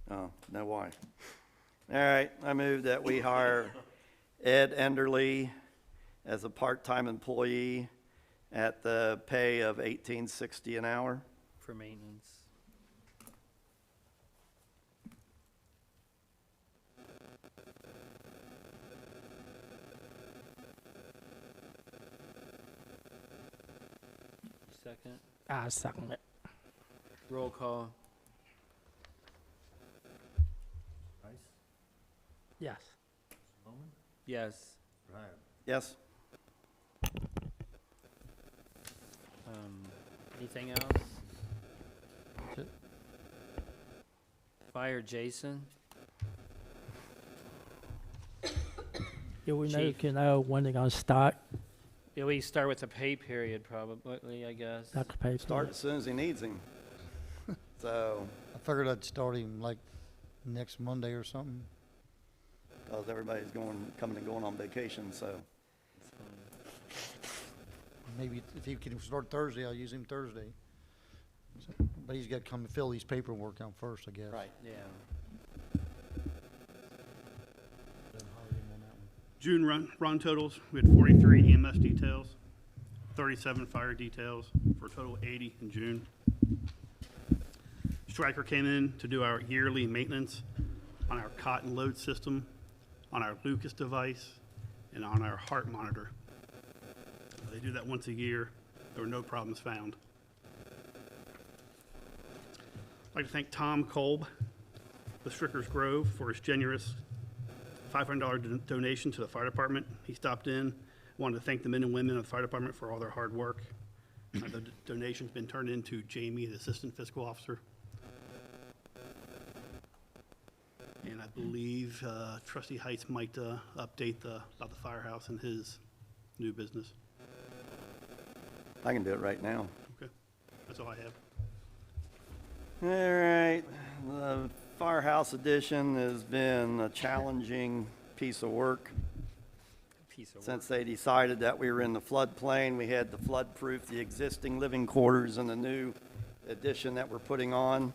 Oh, no why. All right, I move that we hire Ed Enderly as a part-time employee at the pay of $18.60 an hour. For maintenance. Second. I second it. Roll call. Ice, Yes. Loman, Yes. Mr. Hyam. Yes? Anything else? That's it. Fire Jason. Do we know, Chief. you know, when they're gonna start? Yeah, we start with the pay period probably, I guess. Not to pay Start as soon as he needs him. So, I figured I'd start him like next Monday or something. because everybody's coming and going on vacation, so. It's fine. Maybe if he can start Thursday, I'll use him Thursday. So, but he's got to come and fill these paperwork out first, I guess. Right. Yeah. Then hire him on that one. June run totals, we had 43 EMS details, 37 fire details, for a total of 80 in June. Stryker came in to do our yearly maintenance on our cotton load system, on our Lucas device, and on our heart monitor. They do that once a year. There were no problems found. I'd like to thank Tom Kolb with Stricker's Grove for his generous $500 donation to the fire department. He stopped in, wanted to thank the men and women of the fire department for all their hard work. The donation's been turned in to Jamie, the assistant fiscal officer. And I believe Trustee Heights might update about the firehouse and his new business. I can do it right now. Okay, that's all I have. All right, the firehouse edition has been a challenging piece of work. Piece of work. Since they decided that we were in the floodplain, we had to flood-proof the existing living quarters and the new addition that we're putting on.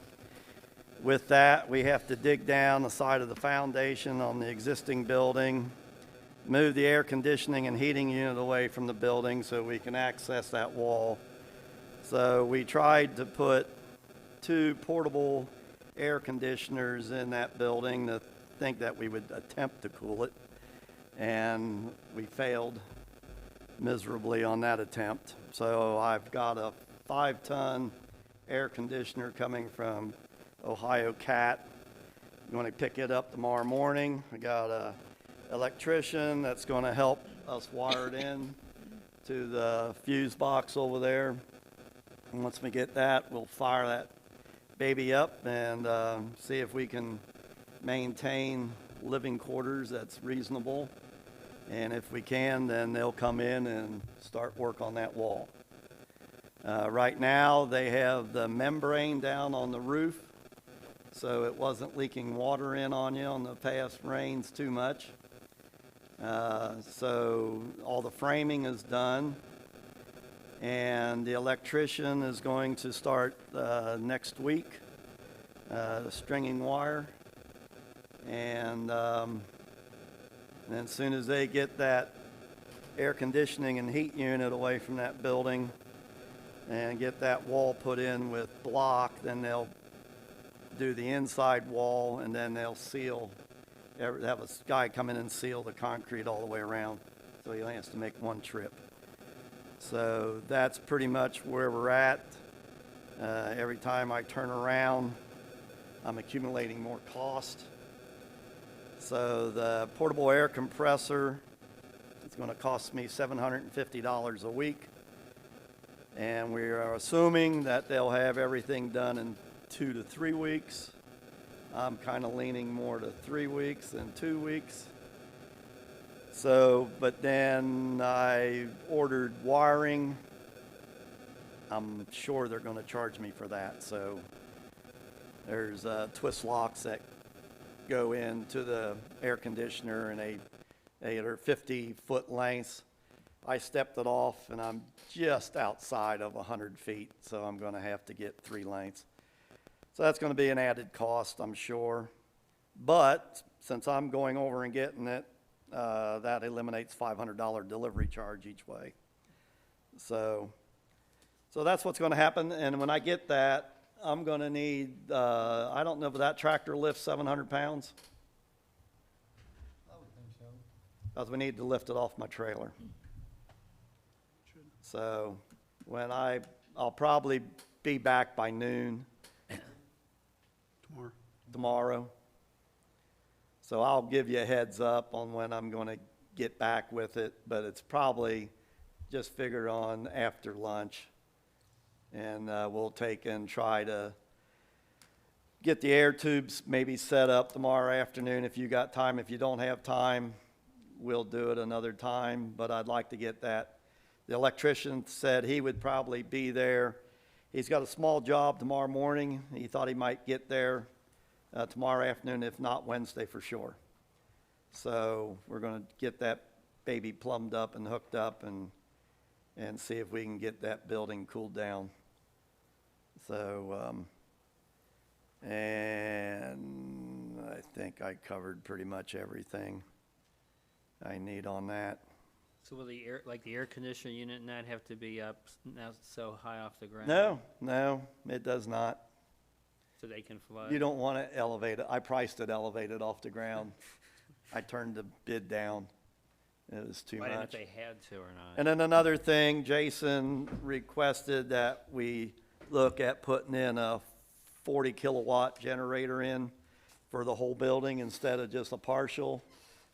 With that, we have to dig down the side of the foundation on the existing building, move the air conditioning and heating unit away from the building so we can access that wall. So we tried to put 2 portable air conditioners in that building to think that we would attempt to cool it. And we failed miserably on that attempt. So I've got a 5-ton air conditioner coming from Ohio Cat. I'm going to pick it up tomorrow morning. I got a electrician that's going to help us wire it in to the fuse box over there. And once we get that, we'll fire that baby up and see if we can maintain living quarters that's reasonable. And if we can, then they'll come in and start work on that wall. Right now, they have the membrane down on the roof, so it wasn't leaking water in on you on the past rains too much. So all the framing is done, and the electrician is going to start next week, stringing wire. And as soon as they get that air conditioning and heat unit away from that building and get that wall put in with block, then they'll do the inside wall, and then they'll seal, have a guy come in and seal the concrete all the way around. So he only has to make one trip. So that's pretty much where we're at. Every time I turn around, I'm accumulating more cost. So the portable air compressor is going to cost me $750 a week. And we are assuming that they'll have everything done in 2 to 3 weeks. I'm kind of leaning more to 3 weeks than 2 weeks. So, but then I ordered wiring. I'm sure they're going to charge me for that. So there's twist locks that go into the air conditioner, and they are 50-foot lengths. I stepped it off, and I'm just outside of 100 feet, so I'm going to have to get 3 lengths. So that's going to be an added cost, I'm sure. But since I'm going over and getting it, that eliminates $500 delivery charge each way. So that's what's going to happen. And when I get that, I'm going to need, I don't know if that tractor lifts 700 pounds. I would think so. Because we need to lift it off my trailer. So when I'll probably be back by noon tomorrow. So I'll give you a heads up on when I'm going to get back with it, but it's probably just figure on after lunch. And we'll take and try to get the air tubes maybe set up tomorrow afternoon if you got time. If you don't have time, we'll do it another time, but I'd like to get that. The electrician said he would probably be there. He's got a small job tomorrow morning. He thought he might get there tomorrow afternoon, if not Wednesday for sure. So we're going to get that baby plumbed up and hooked up and see if we can get that building cooled down. So, and I think I covered pretty much everything I need on that. So will the air conditioner unit and that have to be up now so high off the ground? No, it does not. So they can flood? You don't want to elevate it. I priced it elevated off the ground. I turned the bid down. It was too I didn't know if much. they had to or not. And then another thing, Jason requested that we look at putting in a 40 kilowatt generator in for the whole building instead of just a partial.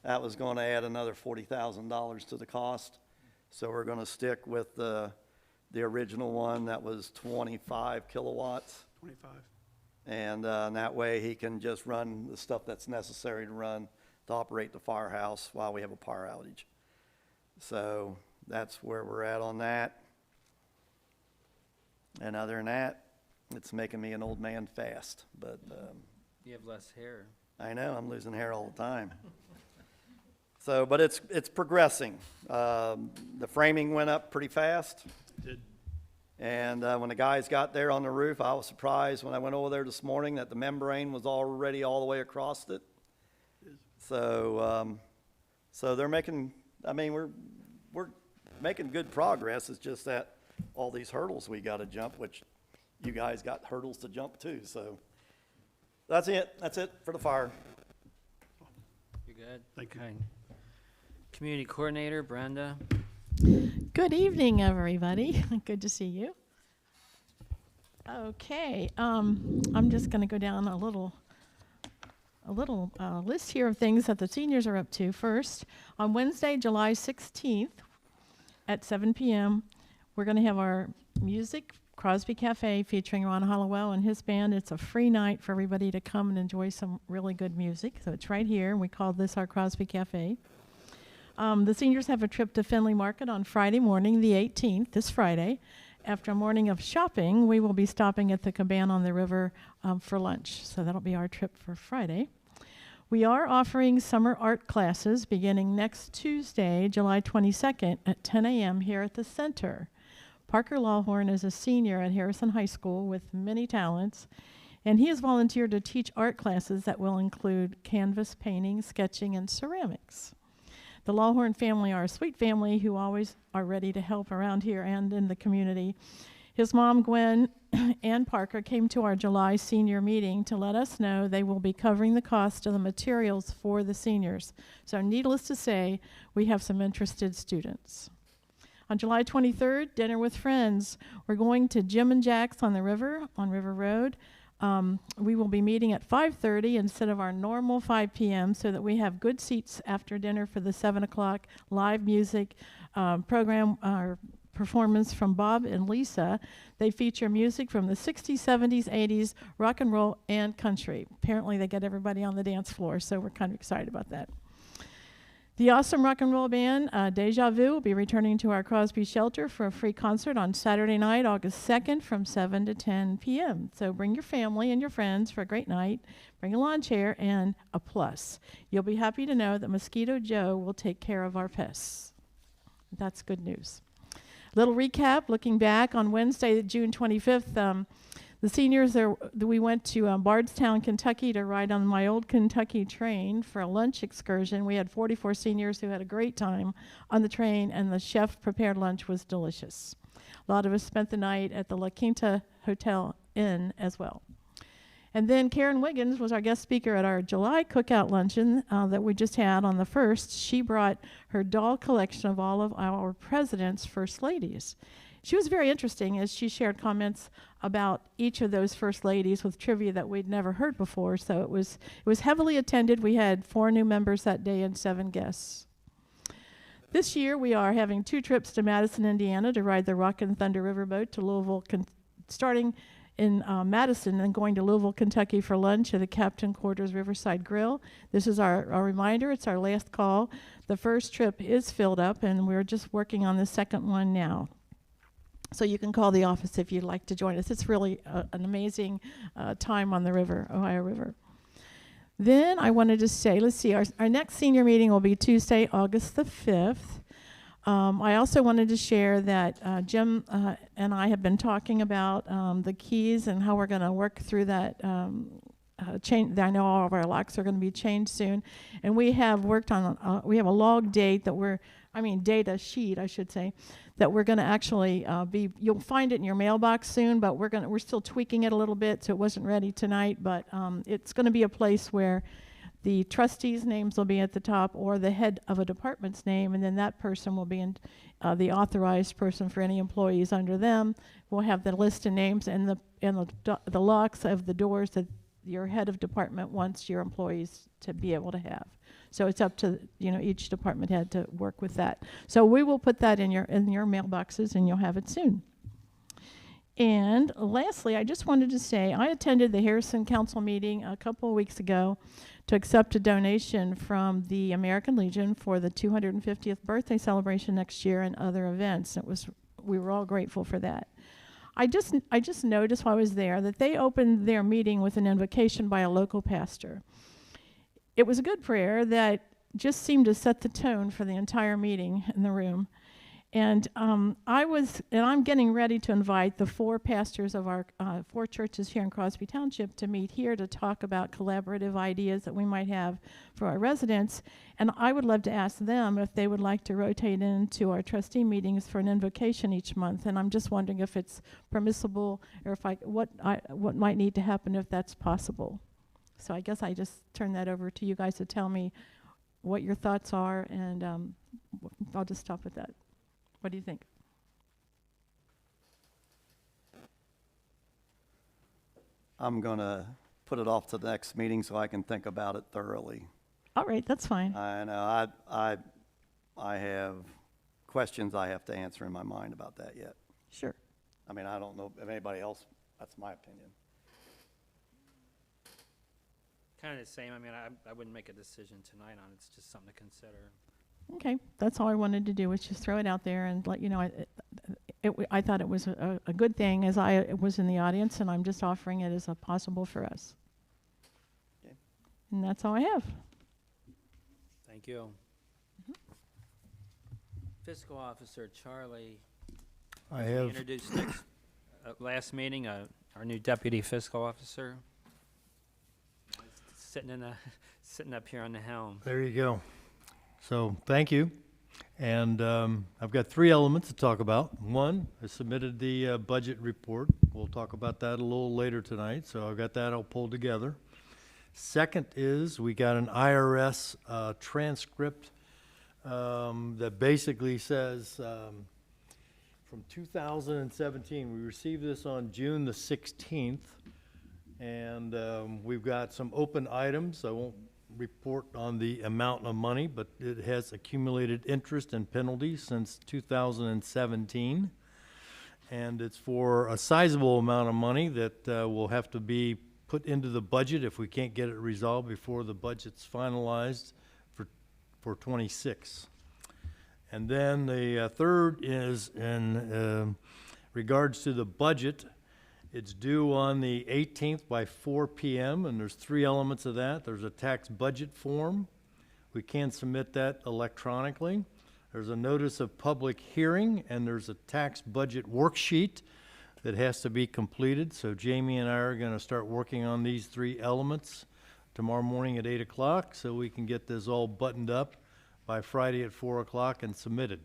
That was going to add another $40,000 to the cost. So we're going to stick with the original one that was 25 kilowatts. 25. And that way he can just run the stuff that's necessary to run to operate the firehouse while we have a power outage. So that's where we're at on that. And other than that, it's making me an old man fast. But You have less hair. I know, I'm losing hair all the time. So, but it's progressing. The framing went up pretty fast. Did. And when the guys got there on the roof, I was surprised when I went over there this morning that the membrane was already all the way across it. So, so they're making, I mean, we're making good progress. It's just that all these hurdles we got to jump, which you guys got hurdles to jump too. So that's it. That's it for the fire. You're good? Thank you. Okay. Community Coordinator, Brenda. Good evening, everybody. Good to see you. Okay, I'm just going to go down a little list here of things that the seniors are up to. First, on Wednesday, July 16th at 7 p.m., we're going to have our music, Crosby Cafe, featuring Ron Hollowell and his band. It's a free night for everybody to come and enjoy some really good music. So it's right here. We call this our Crosby Cafe. The seniors have a trip to Findlay Market on Friday morning, the 18th, this Friday. After a morning of shopping, we will be stopping at the Cabana on the River for lunch. So that'll be our trip for Friday. We are offering summer art classes beginning next Tuesday, July 22nd at 10 a.m. here at the center. Parker Lawhorn is a senior at Harrison High School with many talents, and he has volunteered to teach art classes that will include canvas painting, sketching, and ceramics. The Lawhorn family are a sweet family who always are ready to help around here and in the community. His mom, Gwen, and Parker came to our July senior meeting to let us know they will be covering the cost of the materials for the seniors. So needless to say, we have some interested students. On July 23rd, dinner with friends. We're going to Jim and Jack's on the river, on River Road. We will be meeting at 5:30 instead of our normal 5 p.m. so that we have good seats after dinner for the 7 o'clock live music program performance from Bob and Lisa. They feature music from the 60s, 70s, 80s, rock and roll, and country. Apparently they get everybody on the dance floor, so we're kind of excited about that. The awesome rock and roll band, Deja Vu, will be returning to our Crosby shelter for a free concert on Saturday night, August 2nd from 7 to 10 p.m. So bring your family and your friends for a great night. Bring a lawn chair and a plus. You'll be happy to know that Mosquito Joe will take care of our pests. That's good news. Little recap, looking back on Wednesday, June 25th, the seniors, we went to Bardstown, Kentucky to ride on my old Kentucky train for a lunch excursion. We had 44 seniors who had a great time on the train, and the chef prepared lunch was delicious. A lot of us spent the night at the La Quinta Hotel Inn as well. And then Karen Wiggins was our guest speaker at our July cookout luncheon that we just had on the 1st. She brought her doll collection of all of our presidents' first ladies. She was very interesting as she shared comments about each of those first ladies with trivia that we'd never heard before. So it was heavily attended. We had 4 new members that day and 7 guests. This year we are having 2 trips to Madison, Indiana to ride the Rock and Thunder Riverboat to Louisville, starting in Madison and going to Louisville, Kentucky for lunch at the Captain Quarters Riverside Grill. This is our reminder. It's our last call. The first trip is filled up, and we're just working on the second one now. So you can call the office if you'd like to join us. It's really an amazing time on the river, Ohio River. Then I wanted to say, let's see, our next senior meeting will be Tuesday, August the 5th. I also wanted to share that Jim and I have been talking about the keys and how we're going to work through that change. I know all of our locks are going to be changed soon. And we have worked on, we have a log date that data sheet, I should say, that we're going to actually you'll find it in your mailbox soon, but we're still tweaking it a little bit, so it wasn't ready tonight, but it's going to be a place where the trustees' names will be at the top, or the head of a department's name, and then that person will be the authorized person for any employees under them. We'll have the list of names and the locks of the doors that your head of department wants your employees to be able to have. So it's up to each department head to work with that. So we will put that in your mailboxes, and you'll have it soon. And lastly, I just wanted to say I attended the Harrison Council meeting a couple of weeks ago to accept a donation from the American Legion for the 250th birthday celebration next year and other events. We were all grateful for that. I just noticed while I was there that they opened their meeting with an invocation by a local pastor. It was a good prayer that just seemed to set the tone for the entire meeting in the room. And I'm getting ready to invite the 4 pastors of our 4 churches here in Crosby Township to meet here to talk about collaborative ideas that we might have for our residents. And I would love to ask them if they would like to rotate into our trustee meetings for an invocation each month. And I'm just wondering if it's permissible, or what might need to happen if that's possible. So I guess I just turn that over to you guys to tell me what your thoughts are, and I'll just stop with that. What do you think? I'm going to put it off to the next meeting so I can think about it thoroughly. All right, that's fine. I know I have questions I have to answer in my mind about that yet. Sure. I mean, I don't know if anybody else, that's my opinion. Kind of the same. I mean, I wouldn't make a decision tonight on it. It's just something to consider. Okay, that's all I wanted to do was just throw it out there and let you know. I thought it was a good thing, as I was in the audience, and I'm just offering it as a possible for us. Okay. And that's all I have. Thank you. Fiscal Officer Charlie. I we have, introduced next last meeting our new Deputy Fiscal Officer. Sitting up here on the helm. there you go. So, thank you. And I've got 3 elements to talk about. One, I submitted the budget report. We'll talk about that a little later tonight, so I've got that all pulled together. Second is we got an IRS transcript that basically says from 2017. We received this on June the 16th, and we've got some open items. I won't report on the amount of money, but it has accumulated interest and penalties since 2017. And it's for a sizable amount of money that will have to be put into the budget if we can't get it resolved before the budget's finalized for 26. And then the third is in regards to the budget. It's due on the 18th by 4 p.m., and there's 3 elements of that. There's a tax budget form. We can submit that electronically. There's a notice of public hearing, and there's a tax budget worksheet that has to be completed. So Jamie and I are going to start working on these 3 elements tomorrow morning at 8 o'clock so we can get this all buttoned up by Friday at 4 o'clock and submitted.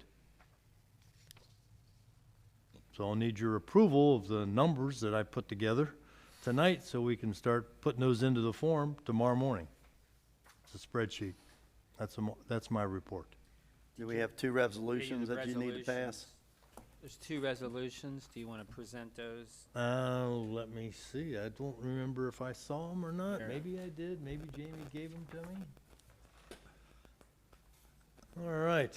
So I'll need your approval of the numbers that I put together tonight so we can start putting those into the form tomorrow morning. It's a spreadsheet. That's my report. Do we have 2 resolutions that you need to pass? There's 2 resolutions. Do you want to present those? Let me see. I don't remember if I saw them or not. Sure. Maybe I did. Maybe Jamie gave them to me. All right.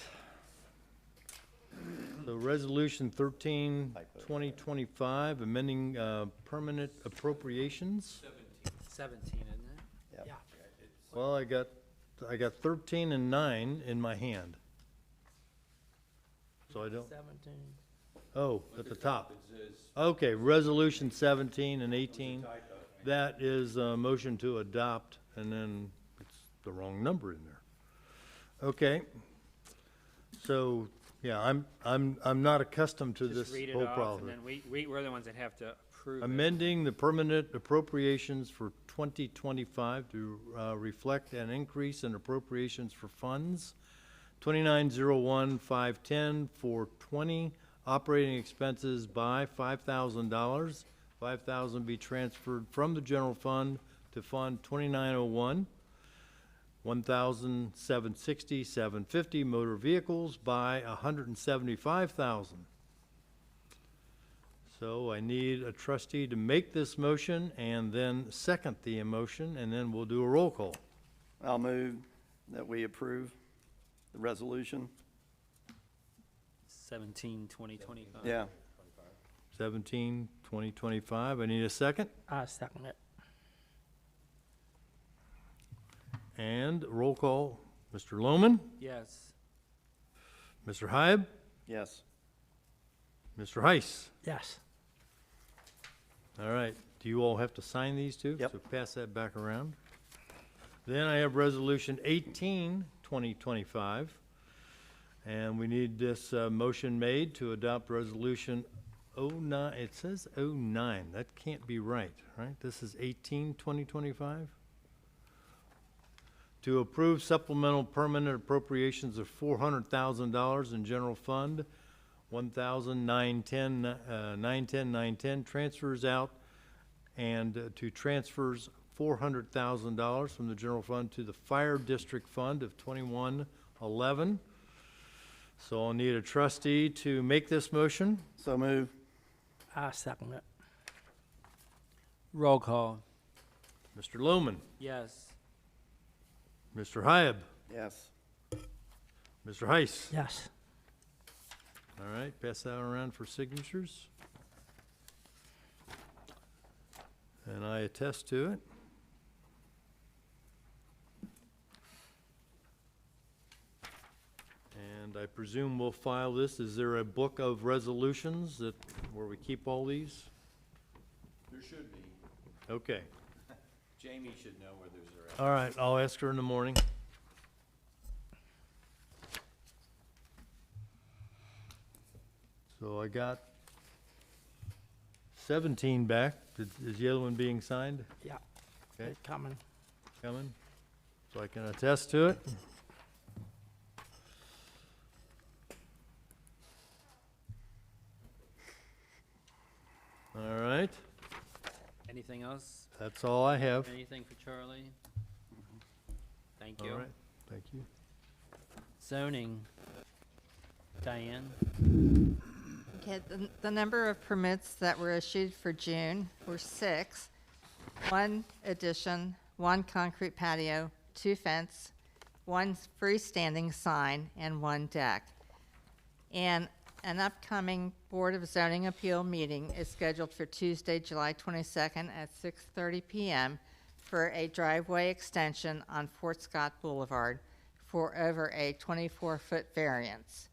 So Resolution 13, 2025, amending permanent appropriations. 17, isn't it? Yeah. Well, I got 13 and 9 in my hand. So I don't, 17. oh, at the top. Okay, Resolution 17 and 18. That is a motion to adopt, and then it's the wrong number in there. Okay. So, yeah, I'm not accustomed to Just this read it whole off, problem. and then we're the ones that have to approve it. Amending the permanent appropriations for 2025 to reflect an increase in appropriations for funds. 2901-510 for 20 operating expenses by $5,000. $5,000 be transferred from the general fund to Fund 2901. 1,760, 750 motor vehicles by 175,000. So I need a trustee to make this motion and then second the motion, and then we'll do a roll call. I'll move that we approve the resolution. 17, 2025. Yeah. 17, 2025. I need a second. I second it. And roll call. Mr. Lohman, Yes. Mr. Hybe, Yes. Mr. Heiss. Yes. All right. Do you all have to sign these too? Yep. So pass that back around. Then I have Resolution 18, 2025. And we need this motion made to adopt Resolution 09. It says 09. That can't be right, right? This is 18, 2025? To approve supplemental permanent appropriations of $400,000 in general fund, 910 transfers out, and to transfers $400,000 from the general fund to the fire district fund of 2111. So I'll need a trustee to make this motion. So move. I second it. Roll call. Mr. Lohman, Yes. Mr. Hyab, Yes. Mr. Heiss. Yes. All right, pass that around for signatures. And I attest to it. And I presume we'll file this. Is there a book of resolutions that, where we keep all these? There should be. Okay. Jamie should know where those are at. All right, I'll ask her in the morning. So I got 17 back. Is the other one being signed? Yeah. Okay. It's coming. Coming? So I can attest to it. All right, Anything else? that's all I have. Anything for Charlie? Thank you. All right, thank you. Zoning. Diane? Okay, the number of permits that were issued for June were 6. 1 addition, 1 concrete patio, 2 fence, 1 freestanding sign, and 1 deck. And an upcoming Board of Zoning Appeal meeting is scheduled for Tuesday, July 22nd at 6:30 PM for a driveway extension on Fort Scott Boulevard for over a 24-foot variance.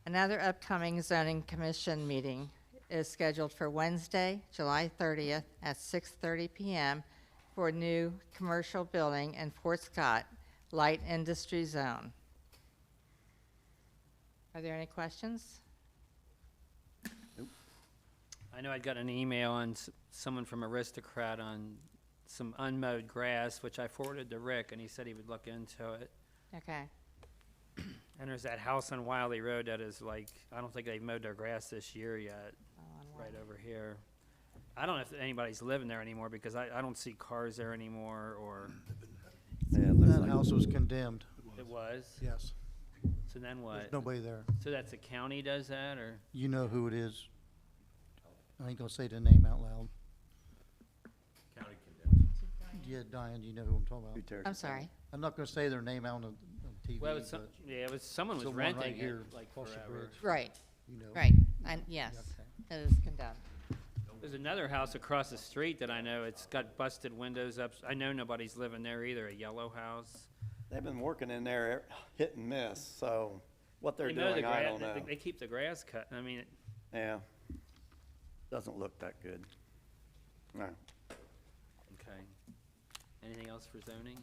Another upcoming zoning commission meeting is scheduled for Wednesday, July 30th at 6:30 PM for a new commercial building in Fort Scott, light industry zone. Are there any questions? I know I'd got an email on someone from Aristocrat on some unmowed grass, which I forwarded to Rick, and he said he would look into it. Okay. And there's that house on Wiley Road that is like, I don't think they've mowed their grass this year yet, right over here. I don't know if anybody's living there anymore because I don't see cars there anymore, or Yeah, it looks That like- house was condemned. it was. Yes. So then what? There's nobody there. So that's the county does that, or? You know who it is. I ain't gonna say the name out loud. County condemned. Yeah, Diane, you know who I'm talking Who about. tears I'm it down? sorry. I'm not gonna say their name out on TV, Well, it's but yeah, it was someone it's was the one right renting here it like across the forever. bridge. Right, you know. right. Yes, Okay. it is condemned. There's another house across the street that I know, it's got busted windows up. I know nobody's living there either, a yellow house. They've been working in there hit and miss, so what they're They mow the doing, I gra- don't know. They keep the grass cut, I mean, Yeah. Doesn't look that good. No. okay. Anything else for zoning?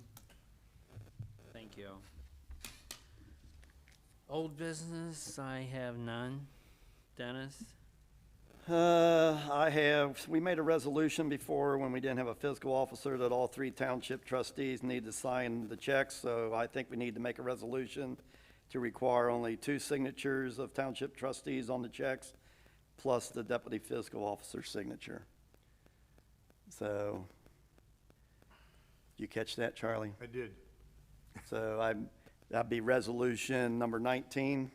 Thank you. Old business, I have none. Dennis? We made a resolution before when we didn't have a fiscal officer that all 3 township trustees need to sign the checks, so I think we need to make a resolution to require only 2 signatures of township trustees on the checks, plus the deputy fiscal officer's signature. So, you catch that, Charlie? I did. So that'd be resolution number 19.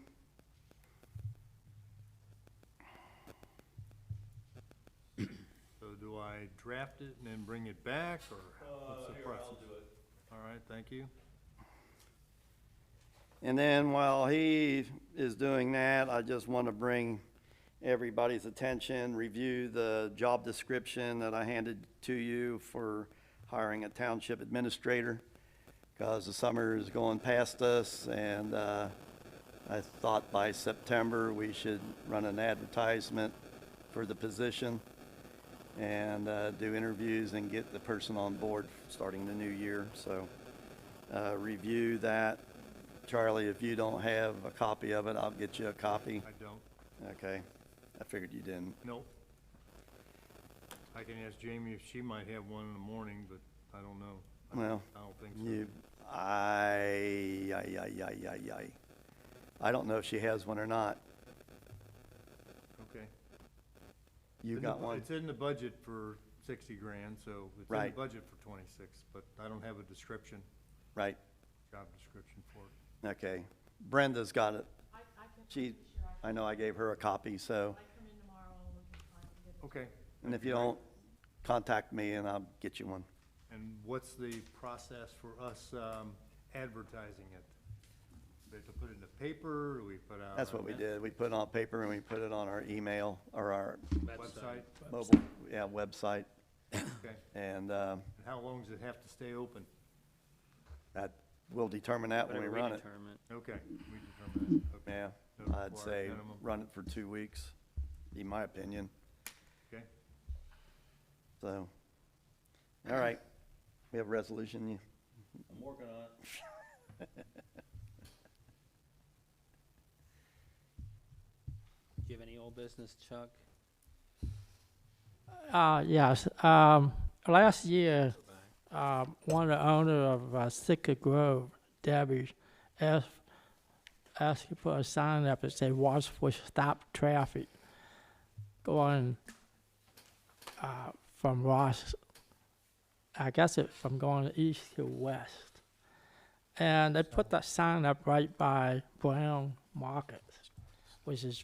So do I draft it and then bring it back, or what's the process? I'll do it. All right, thank you. And then while he is doing that, I just want to bring everybody's attention, review the job description that I handed to you for hiring a township administrator, because the summer is going past us, and I thought by September we should run an advertisement for the position and do interviews and get the person on board starting the new year. So review that. Charlie, if you don't have a copy of it, I'll get you a copy. I don't. Okay, I figured you didn't. Nope. I can ask Jamie if she might have one in the morning, but I don't know. Well, I don't think so. you, I don't know if she has one or not. Okay. You In the got bu- one? It's in the budget for 60 grand, so it's in the Right. budget for 26, but I don't have a description, Right, job description for it. okay. Brenda's got it. I know I gave her a copy, so, Okay. and if you don't, contact me and I'll get you one. And what's the process for us advertising it? We have to put it in the paper, or we put out? That's on what we net- did. We put it on paper and we put it on our email or our Website? mobile, website. Okay. And And how long does it have to stay open? that, we'll determine that when we Whatever run it. determine. Okay, we determine that. Okay. Yeah, No I'd required say minimum. run it for 2 weeks, be my opinion. Okay. So, all right. We have a resolution. I'm working on it. Do you have any old business, Chuck? Yes. Last year, one of the owner of Sicker Grove, Debbie, asked you for a sign up that said "Watch for Stop Traffic" going from Ross. I guess it's from going east to west. And they put that sign up right by Brown Market, which is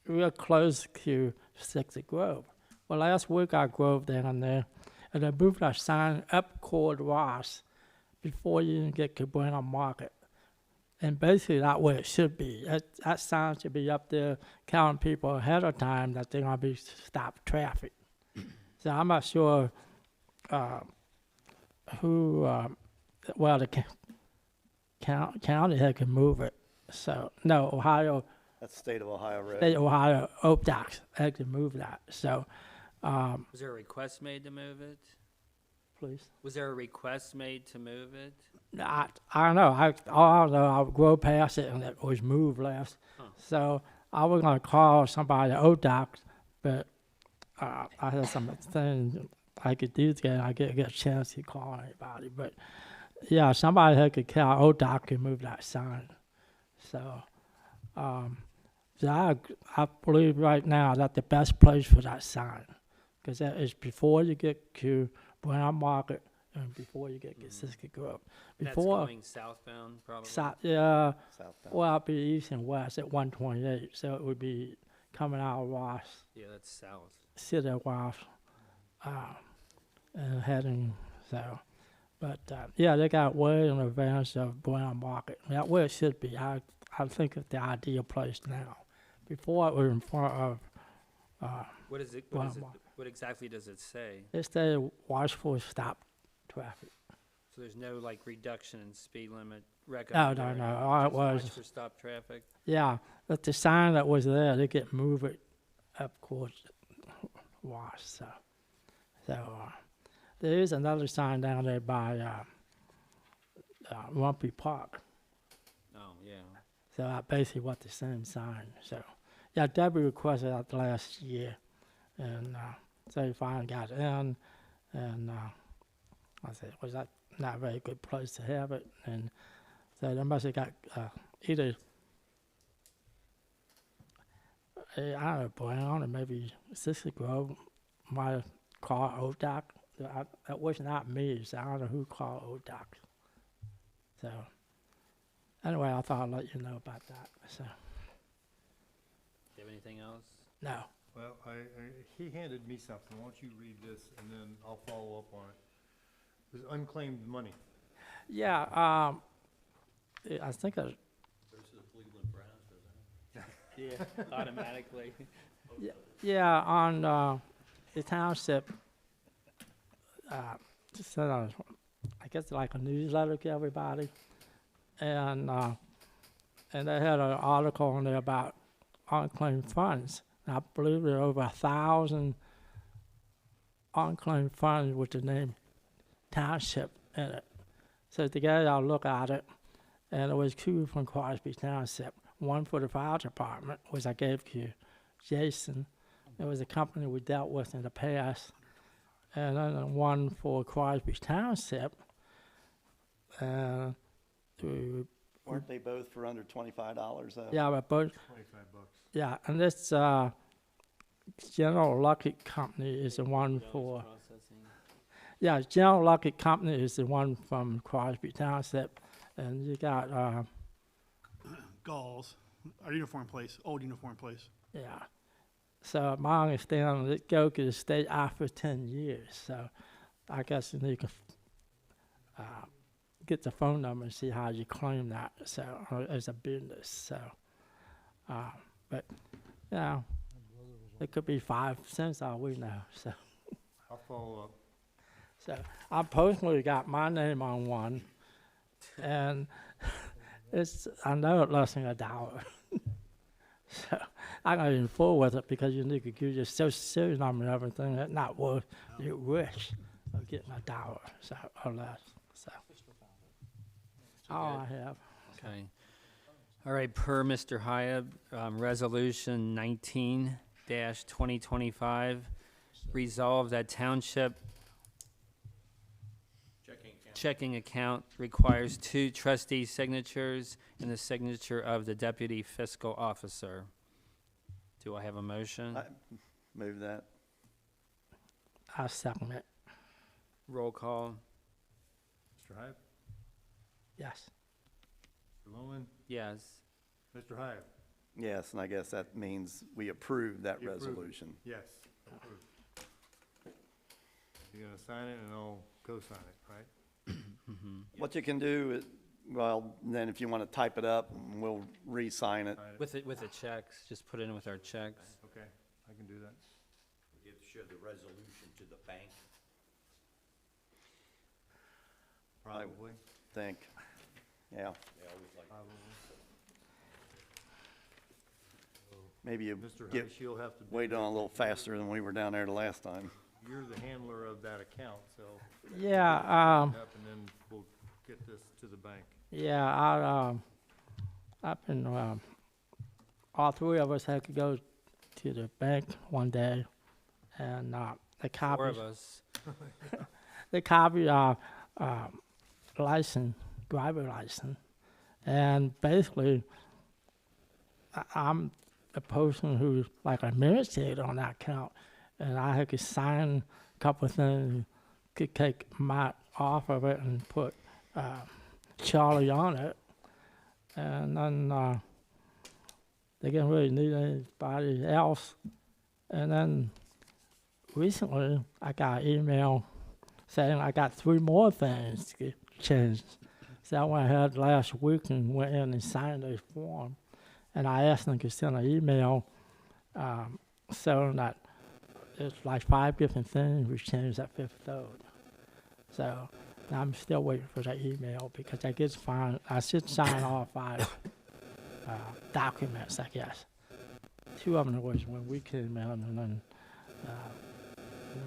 real close to 60 Grove. Well, last week I drove down there, and they moved our sign up Cord Ross before you even get to Brown Market. And basically, that's where it should be. That sign should be up there telling people ahead of time that they're going to be stopped traffic. So I'm not sure who, well, the county had to move it. So, no, Ohio, That's State of Ohio Road. State of Ohio, OPDOC had to move that. So, Was there a request made to move it? please. Was there a request made to move it? I don't know. All I know, I drove past it and it was moved last. Huh. So I was going to call somebody at ODOC, but I had something I could do today. I get a chance to call anybody. But yeah, somebody had to call ODOC and move that sign. So, I believe right now that the best place for that sign, because that is before you get to Brown Market and before you get to 60 Grove. That's Before, going southbound, probably? yeah, Southbound. well, it'd be east and west at 128, so it would be coming out of Ross, Yeah, that's south. City of Ross, and heading, so. But, yeah, they got way in advance of Brown Market. That's where it should be. I think it's the ideal place now. Before it was in front of, What is it, Brown Market. what exactly does it say? It said watch for stop traffic. So there's no like reduction in speed limit No, recommended? no, or no, anything, all it just was, watch for stop traffic? yeah, but the sign that was there, they get move it up towards Ross, so. There is another sign down there by, Rumpy Park. Oh, yeah. So I basically want the same sign. So, yeah, Debbie requested that last year, and so he finally got it in. And I said, was that not a very good place to have it? And so they must have got either I don't know, Brown or maybe 60 Grove might have called ODOC. That was not me, so I don't know who called ODOC. So. Anyway, I thought I'd let you know about that. So, Do you have anything else? no. Well, he handed me something. Why don't you read this and then I'll follow up on it. It was unclaimed money. Yeah, I think Goes to the Cleveland Browns, doesn't it? Yeah, automatically. yeah, on the township, just sent out, I guess like a newsletter to everybody, and they had an article on there about unclaimed funds. And I believe there are over 1,000 unclaimed funds with the name township in it. So together I look at it, and it was two from Crosby Township. One for the fire department, which I gave to Jason. It was a company we dealt with in the past. And then one for Crosby Township. Weren't they both for under $25 though? Yeah, but both, 25 bucks. yeah, and this General Lucky Company is the one for, yeah, General Lucky Company is the one from Crosby Township. And you got, Galls, our uniform place, old uniform place. yeah. So my understanding, it go to the state after 10 years. So I guess you can get the phone number and see how you claim that. So as a business. So, but you know, it could be 5 cents. All we know. So, I'll follow up. so I personally got my name on one, and it's I know it's less than $1. So I'm not even full with it because you need to give your social security number and everything. That's not worth your risk of getting $1, so or less. So all I have. Okay. All right, per Mr. Hyab, Resolution 19-2025, resolved that township checking account requires 2 trustee signatures and the signature of the deputy fiscal officer. Do I have a motion? I move that. I second it. Roll call. Mr. Hyde? Yes. Mr. Loman? Yes. Mr. Hyde? Yes, and I guess that means we approve that You approve it. resolution. Yes. Approved. You're gonna sign it and I'll co-sign it, right? What you can do is, well, then if you want to type it up, we'll re-sign it. Sign it. With the checks, just put it in with our checks. Okay, I can do that. You have to show the resolution to the bank. Probably. Think, yeah. They always like, Probably. Maybe you Mr. get, Heiss, you'll have to. do wait that. on a little faster than we were down there the last time. You're the handler of that account, so Yeah, up and then we'll get this to the bank. yeah, I've been, all three of us had to go to the bank one day, and the Four copies, of us. they copy our license, driver license, and basically, I'm the person who's like administrator on that account, and I had to sign a couple of things, could take Matt off of it and put Charlie on it, and then they didn't really need anybody else, and then recently I got an email saying I got 3 more things to get changed. So I went ahead last week and went in and signed a form, and I asked them to send an email so that it's like 5 different things we changed that 5th third. So I'm still waiting for that email because I should sign all 5 documents, I guess. 2 of them was when we came in, and then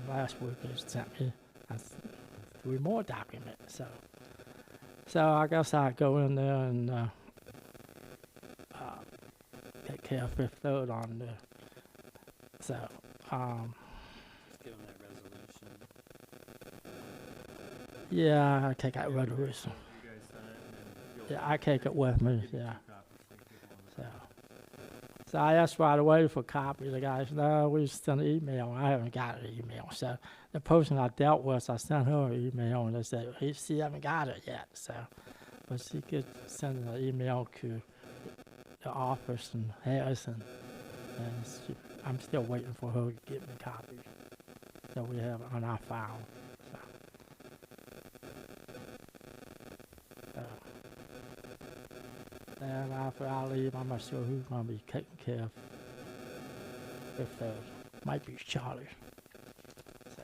last week they sent me 3 more documents. So I guess I'll go in there and take care of 5th third on the. So Just give them that resolution. yeah, I take that resolution. You guys sign it and then you'll. Yeah, I take it with me. Yeah. Copies, so you get one of So I asked right away for a copy. The guy said, no, we sent an email. I haven't got an email. So the person I dealt with, I sent her an email, and they said, she haven't got it yet. So, but she could send an email to the office in Harrison, and I'm still waiting for her to get me copies. So we have it on our file. So. And after I leave, I'm not sure who's going to be taking care of. If might be Charlie. So.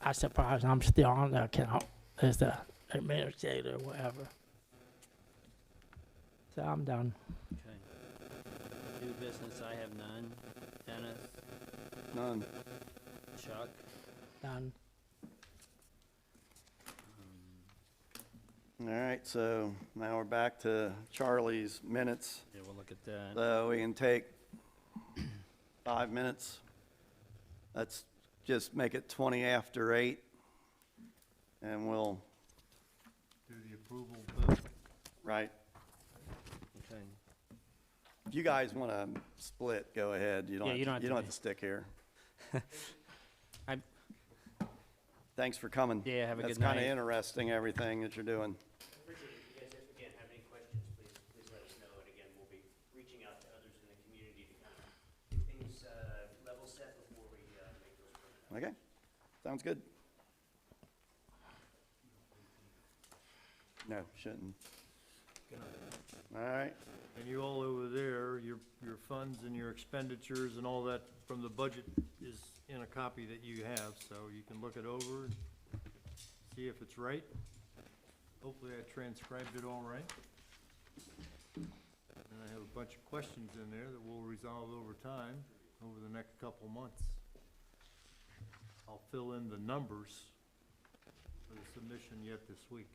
I'm surprised I'm still on the account as the administrator or whatever. So I'm done. Okay. New business, I have none. Dennis, None. Chuck, Done. All right, so now we're back to Charlie's minutes. yeah, we'll look at that. So we can take 5 minutes. Let's just make it 20 after 8. And we'll, do the approval vote. right, Okay. if you guys want to split, go ahead. You don't, Yeah, you don't have you to don't be- have to stick here. I- Thanks for coming. Yeah, have a good That's kind of night. interesting, everything that you're doing. Appreciate it. If you guys, again, have any questions, please let us know. And again, we'll be reaching out to others in the community to kind of get things level set before we make those permits. Okay, sounds good. No, shouldn't. All right, And you all over there, your funds and your expenditures and all that from the budget is in a copy that you have, so you can look it over and see if it's right. Hopefully I transcribed it all right. And I have a bunch of questions in there that we'll resolve over time, over the next couple months. I'll fill in the numbers for the submission yet this week.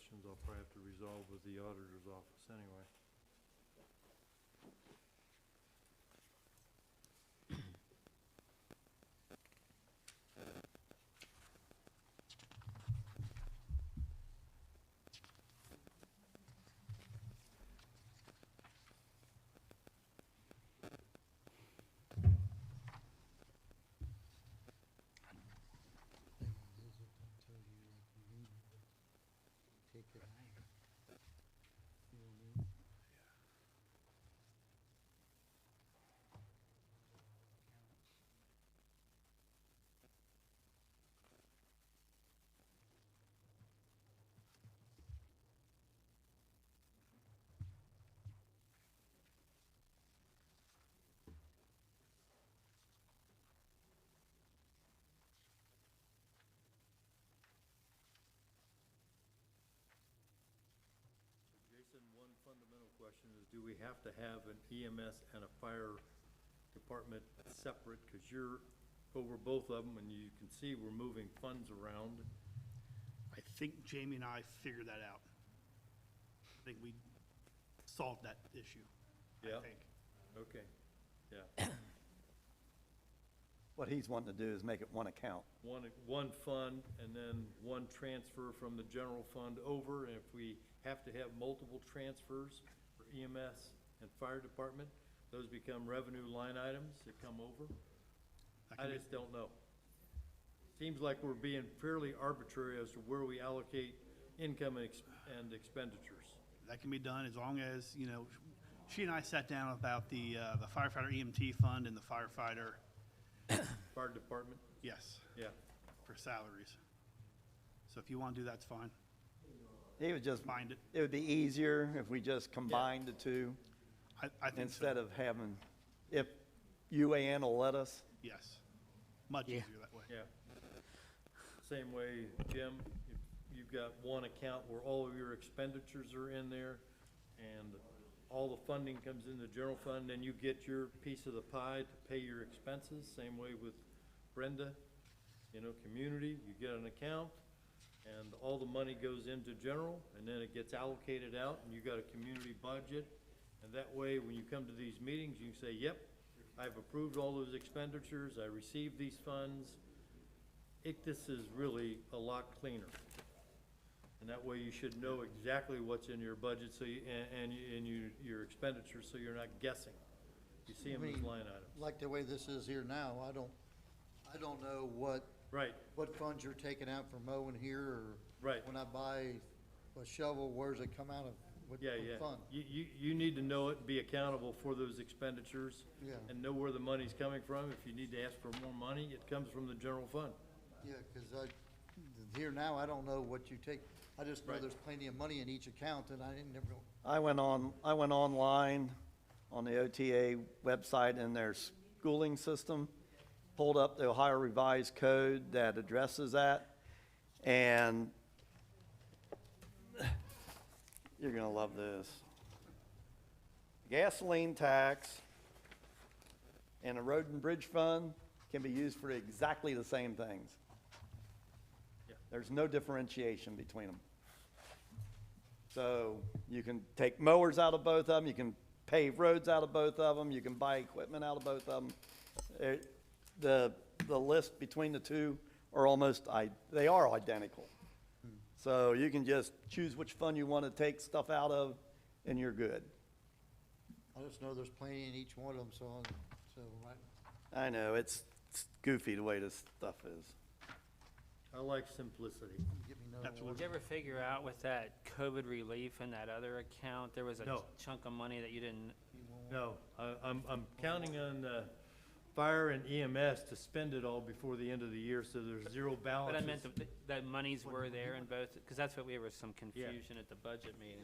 questions I'll probably have to resolve with the auditor's office anyway. Jason, one fundamental question is, do we have to have an EMS and a fire department separate? Because you're over both of them, and you can see we're moving funds around. I think Jamie and I figured that out. I think we solved that issue, Yeah. I think. Okay, yeah. What he's wanting to do is make it one account. One fund, and then one transfer from the general fund over, and if we have to have multiple transfers for EMS and fire department, those become revenue line items that come over. I just don't know. Seems like we're being fairly arbitrary as to where we allocate income and expenditures. That can be done as long as, you know, she and I sat down about the firefighter EMT fund and the firefighter, Fire department, yes, yeah. for salaries. So if you want to do that, it's fine. He would just, Find it. it would be easier if we just combined the two I think instead so. of having, if UAN will let us. Yes. Much easier that way. Yeah. Same way, Jim, if you've got one account where all of your expenditures are in there, and all the funding comes in the general fund, then you get your piece of the pie to pay your expenses. Same way with Brenda, you know, community, you get an account, and all the money goes into general, and then it gets allocated out, and you got a community budget. And that way, when you come to these meetings, you can say, yep, I've approved all those expenditures, I received these funds. This is really a lot cleaner. And that way you should know exactly what's in your budget, so you, your expenditures, so you're not guessing. You see them as line items. Like the way this is here now, I don't know what Right, funds you're taking out for mowing here, or right. when I buy a shovel, where's it come out of, what Yeah, yeah. fund? You need to know it, and be accountable for those expenditures. Yeah. And know where the money's coming from. If you need to ask for more money, it comes from the general fund. Yeah, because here now, I don't know what you take, I just know Right. there's plenty of money in each account, and I didn't never, I went online on the OTA website in their schooling system, pulled up the Ohio Revised Code that addresses that, and you're gonna love this. Gasoline tax and a road and bridge fund can be used for exactly the same things. Yeah. There's no differentiation between them. So you can take mowers out of both of them, you can pave roads out of both of them, you can buy equipment out of both of them. The list between the two are they are identical. So you can just choose which fund you want to take stuff out of, and you're good. I just know there's plenty in each one of them, so, right. I know, it's goofy the way this stuff is. I like simplicity. Get me no Absolutely. Did you ever figure out with that COVID relief in that other account, there was a No. chunk of money that you didn't, No, I'm counting on fire and EMS to spend it all before the end of the year, so there's zero but balances. I meant that monies were there in both, because that's what there was some confusion at the budget meeting.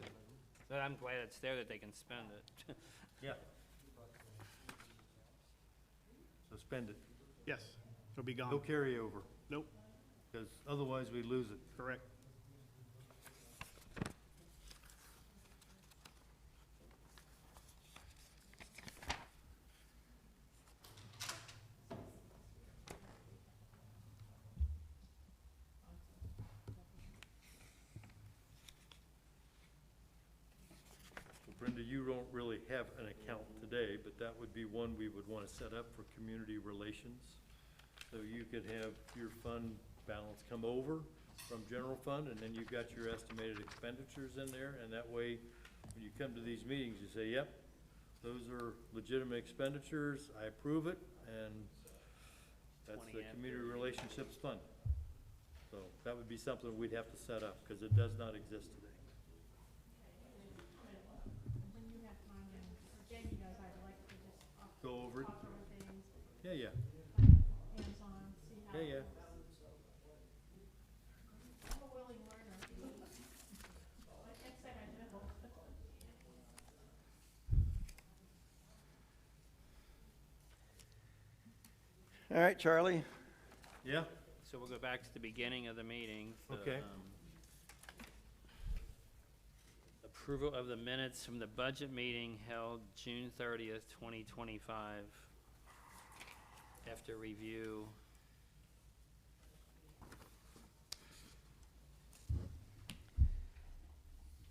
But I'm glad it's there that they can spend it. Yeah. So spend it. Yes, it'll be gone. No carryover, Nope, because otherwise we lose it. correct. Linda, you don't really have an account today, but that would be one we would want to set up for community relations. So you could have your fund balance come over from general fund, and then you've got your estimated expenditures in there, and that way, when you come to these meetings, you say, yep, those are legitimate expenditures, I approve it, and that's the community relationships fund. So that would be something we'd have to set up, because it does not exist today. When you have time, and Jamie knows I'd like to just Go over it. talk over things, Yeah, yeah, hands-on, see how. yeah, yeah. I'm a willing learner. I can't say I know. All right, Charlie? Yeah, So we'll go back to the beginning of the meeting. Okay. Approval of the minutes from the budget meeting held June 30th, 2025. After review.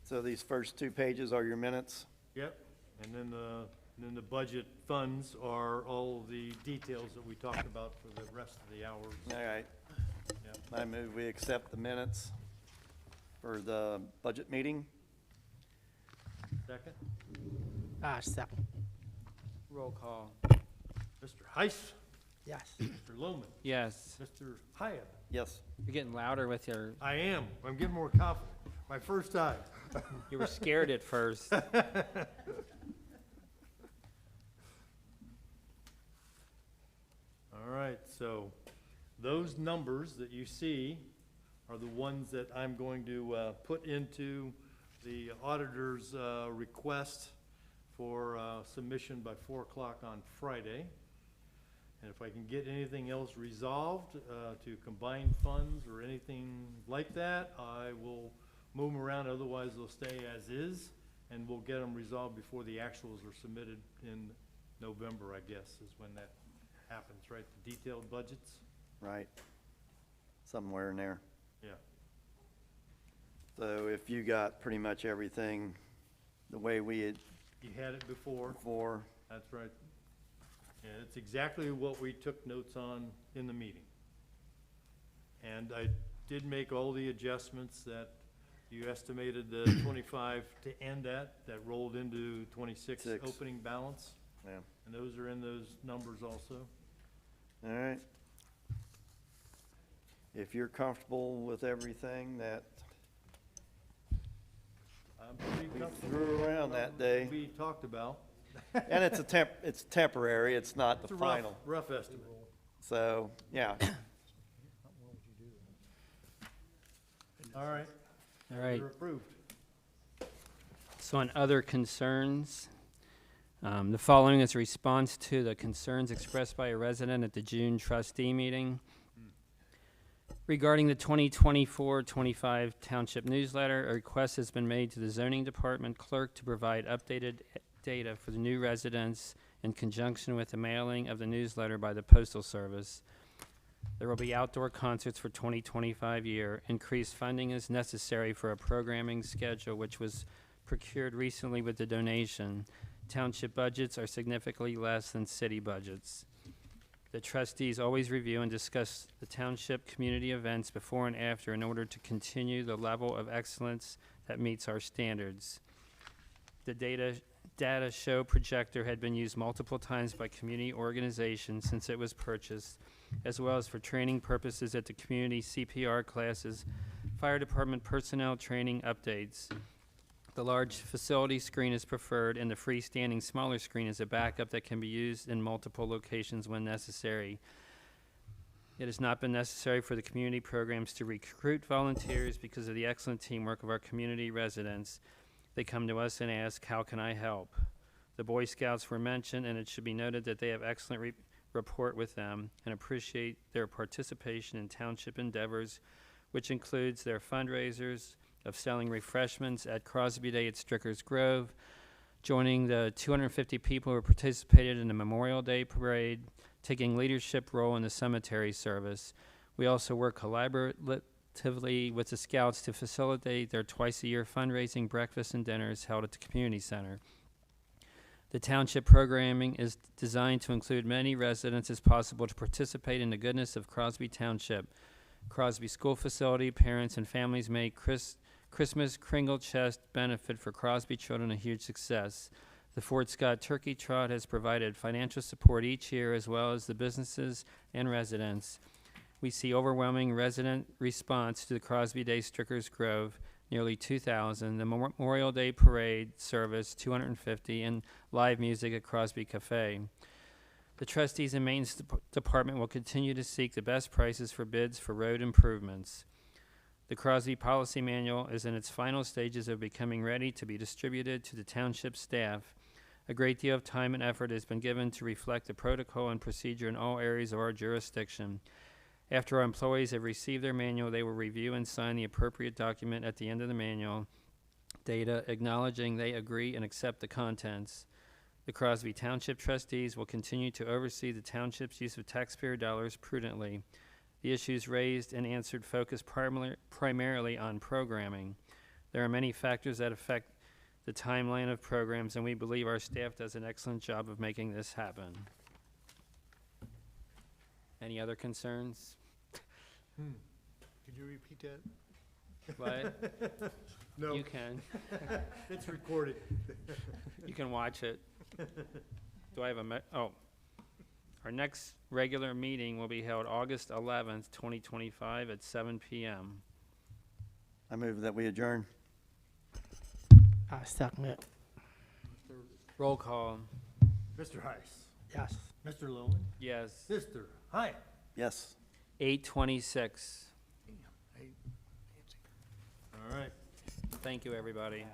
So these first 2 pages are your minutes? yep. And then the budget funds are all the details that we talked about for the rest of the hours. All right. Yep. I move we accept the minutes for the budget meeting. Second, Second. Roll call. Mr. Heiss, Yes. Mr. Lohman, Yes. Mr. Hyatt. Yes. You're getting louder with your, I am, I'm getting more confident. My first time. you were scared at first. All right, so those numbers that you see are the ones that I'm going to put into the auditor's request for submission by 4 o'clock on Friday. And if I can get anything else resolved to combine funds or anything like that, I will move them around, otherwise they'll stay as is, and we'll get them resolved before the actuals are submitted in November, I guess, is when that happens, right? The detailed budgets? Right. Somewhere in there. Yeah. So if you got pretty much everything the way we had You had it before, before, that's right. Yeah, it's exactly what we took notes on in the meeting. And I did make all the adjustments that you estimated the 25 to end at, that rolled into 26 Six. opening balance. yeah. And those are in those numbers also. All right. If you're comfortable with everything that I'm pretty we comfortable threw with around that day, we talked about. and it's it's temporary, it's not It's the a rough, final. rough estimate. So, yeah. All right. All right. You're approved. So on other concerns, the following is a response to the concerns expressed by a resident at the June trustee meeting. Regarding the 2024-25 Township newsletter, a request has been made to the zoning department clerk to provide updated data for the new residents in conjunction with the mailing of the newsletter by the Postal Service. There will be outdoor concerts for 2025 year. Increased funding is necessary for a programming schedule which was procured recently with the donation. Township budgets are significantly less than city budgets. The trustees always review and discuss the township community events before and after in order to continue the level of excellence that meets our standards. The data show projector had been used multiple times by community organizations since it was purchased, as well as for training purposes at the community CPR classes, fire department personnel training updates. The large facility screen is preferred, and the freestanding smaller screen is a backup that can be used in multiple locations when necessary. It has not been necessary for the community programs to recruit volunteers because of the excellent teamwork of our community residents. They come to us and ask, how can I help? The Boy Scouts were mentioned, and it should be noted that they have excellent rapport with them and appreciate their participation in township endeavors, which includes their fundraisers, of selling refreshments at Crosby Day at Strickers Grove, joining the 250 people who participated in the Memorial Day Parade, taking leadership role in the cemetery service. We also work collaboratively with the Scouts to facilitate their twice-a-year fundraising breakfasts and dinners held at the community center. The township programming is designed to include many residents as possible to participate in the goodness of Crosby Township. Crosby School Facility, parents and families make Christmas Kringle Chest benefit for Crosby children a huge success. The Fort Scott Turkey Trot has provided financial support each year, as well as the businesses and residents. We see overwhelming resident response to the Crosby Day Strickers Grove, nearly 2,000, the Memorial Day Parade service, 250, and live music at Crosby Cafe. The trustees and maintenance department will continue to seek the best prices for bids for road improvements. The Crosby Policy Manual is in its final stages of becoming ready to be distributed to the township staff. A great deal of time and effort has been given to reflect the protocol and procedure in all areas of our jurisdiction. After our employees have received their manual, they will review and sign the appropriate document at the end of the manual, data acknowledging they agree and accept the contents. The Crosby Township Trustees will continue to oversee the township's use of taxpayer dollars prudently. The issues raised and answered focus primarily on programming. There are many factors that affect the timeline of programs, and we believe our staff does an excellent job of making this happen. Any other concerns? Could you repeat that? What? No. You can. It's recorded. You can watch it. Do I have a our next regular meeting will be held August 11th, 2025 at 7 p.m. I move that we adjourn. I second it. Roll call. Mr. Heiss. Yes. Mr. Lowen. Yes. Mr. Hyatt. Yes. 8:26. All right. Thank you, everybody.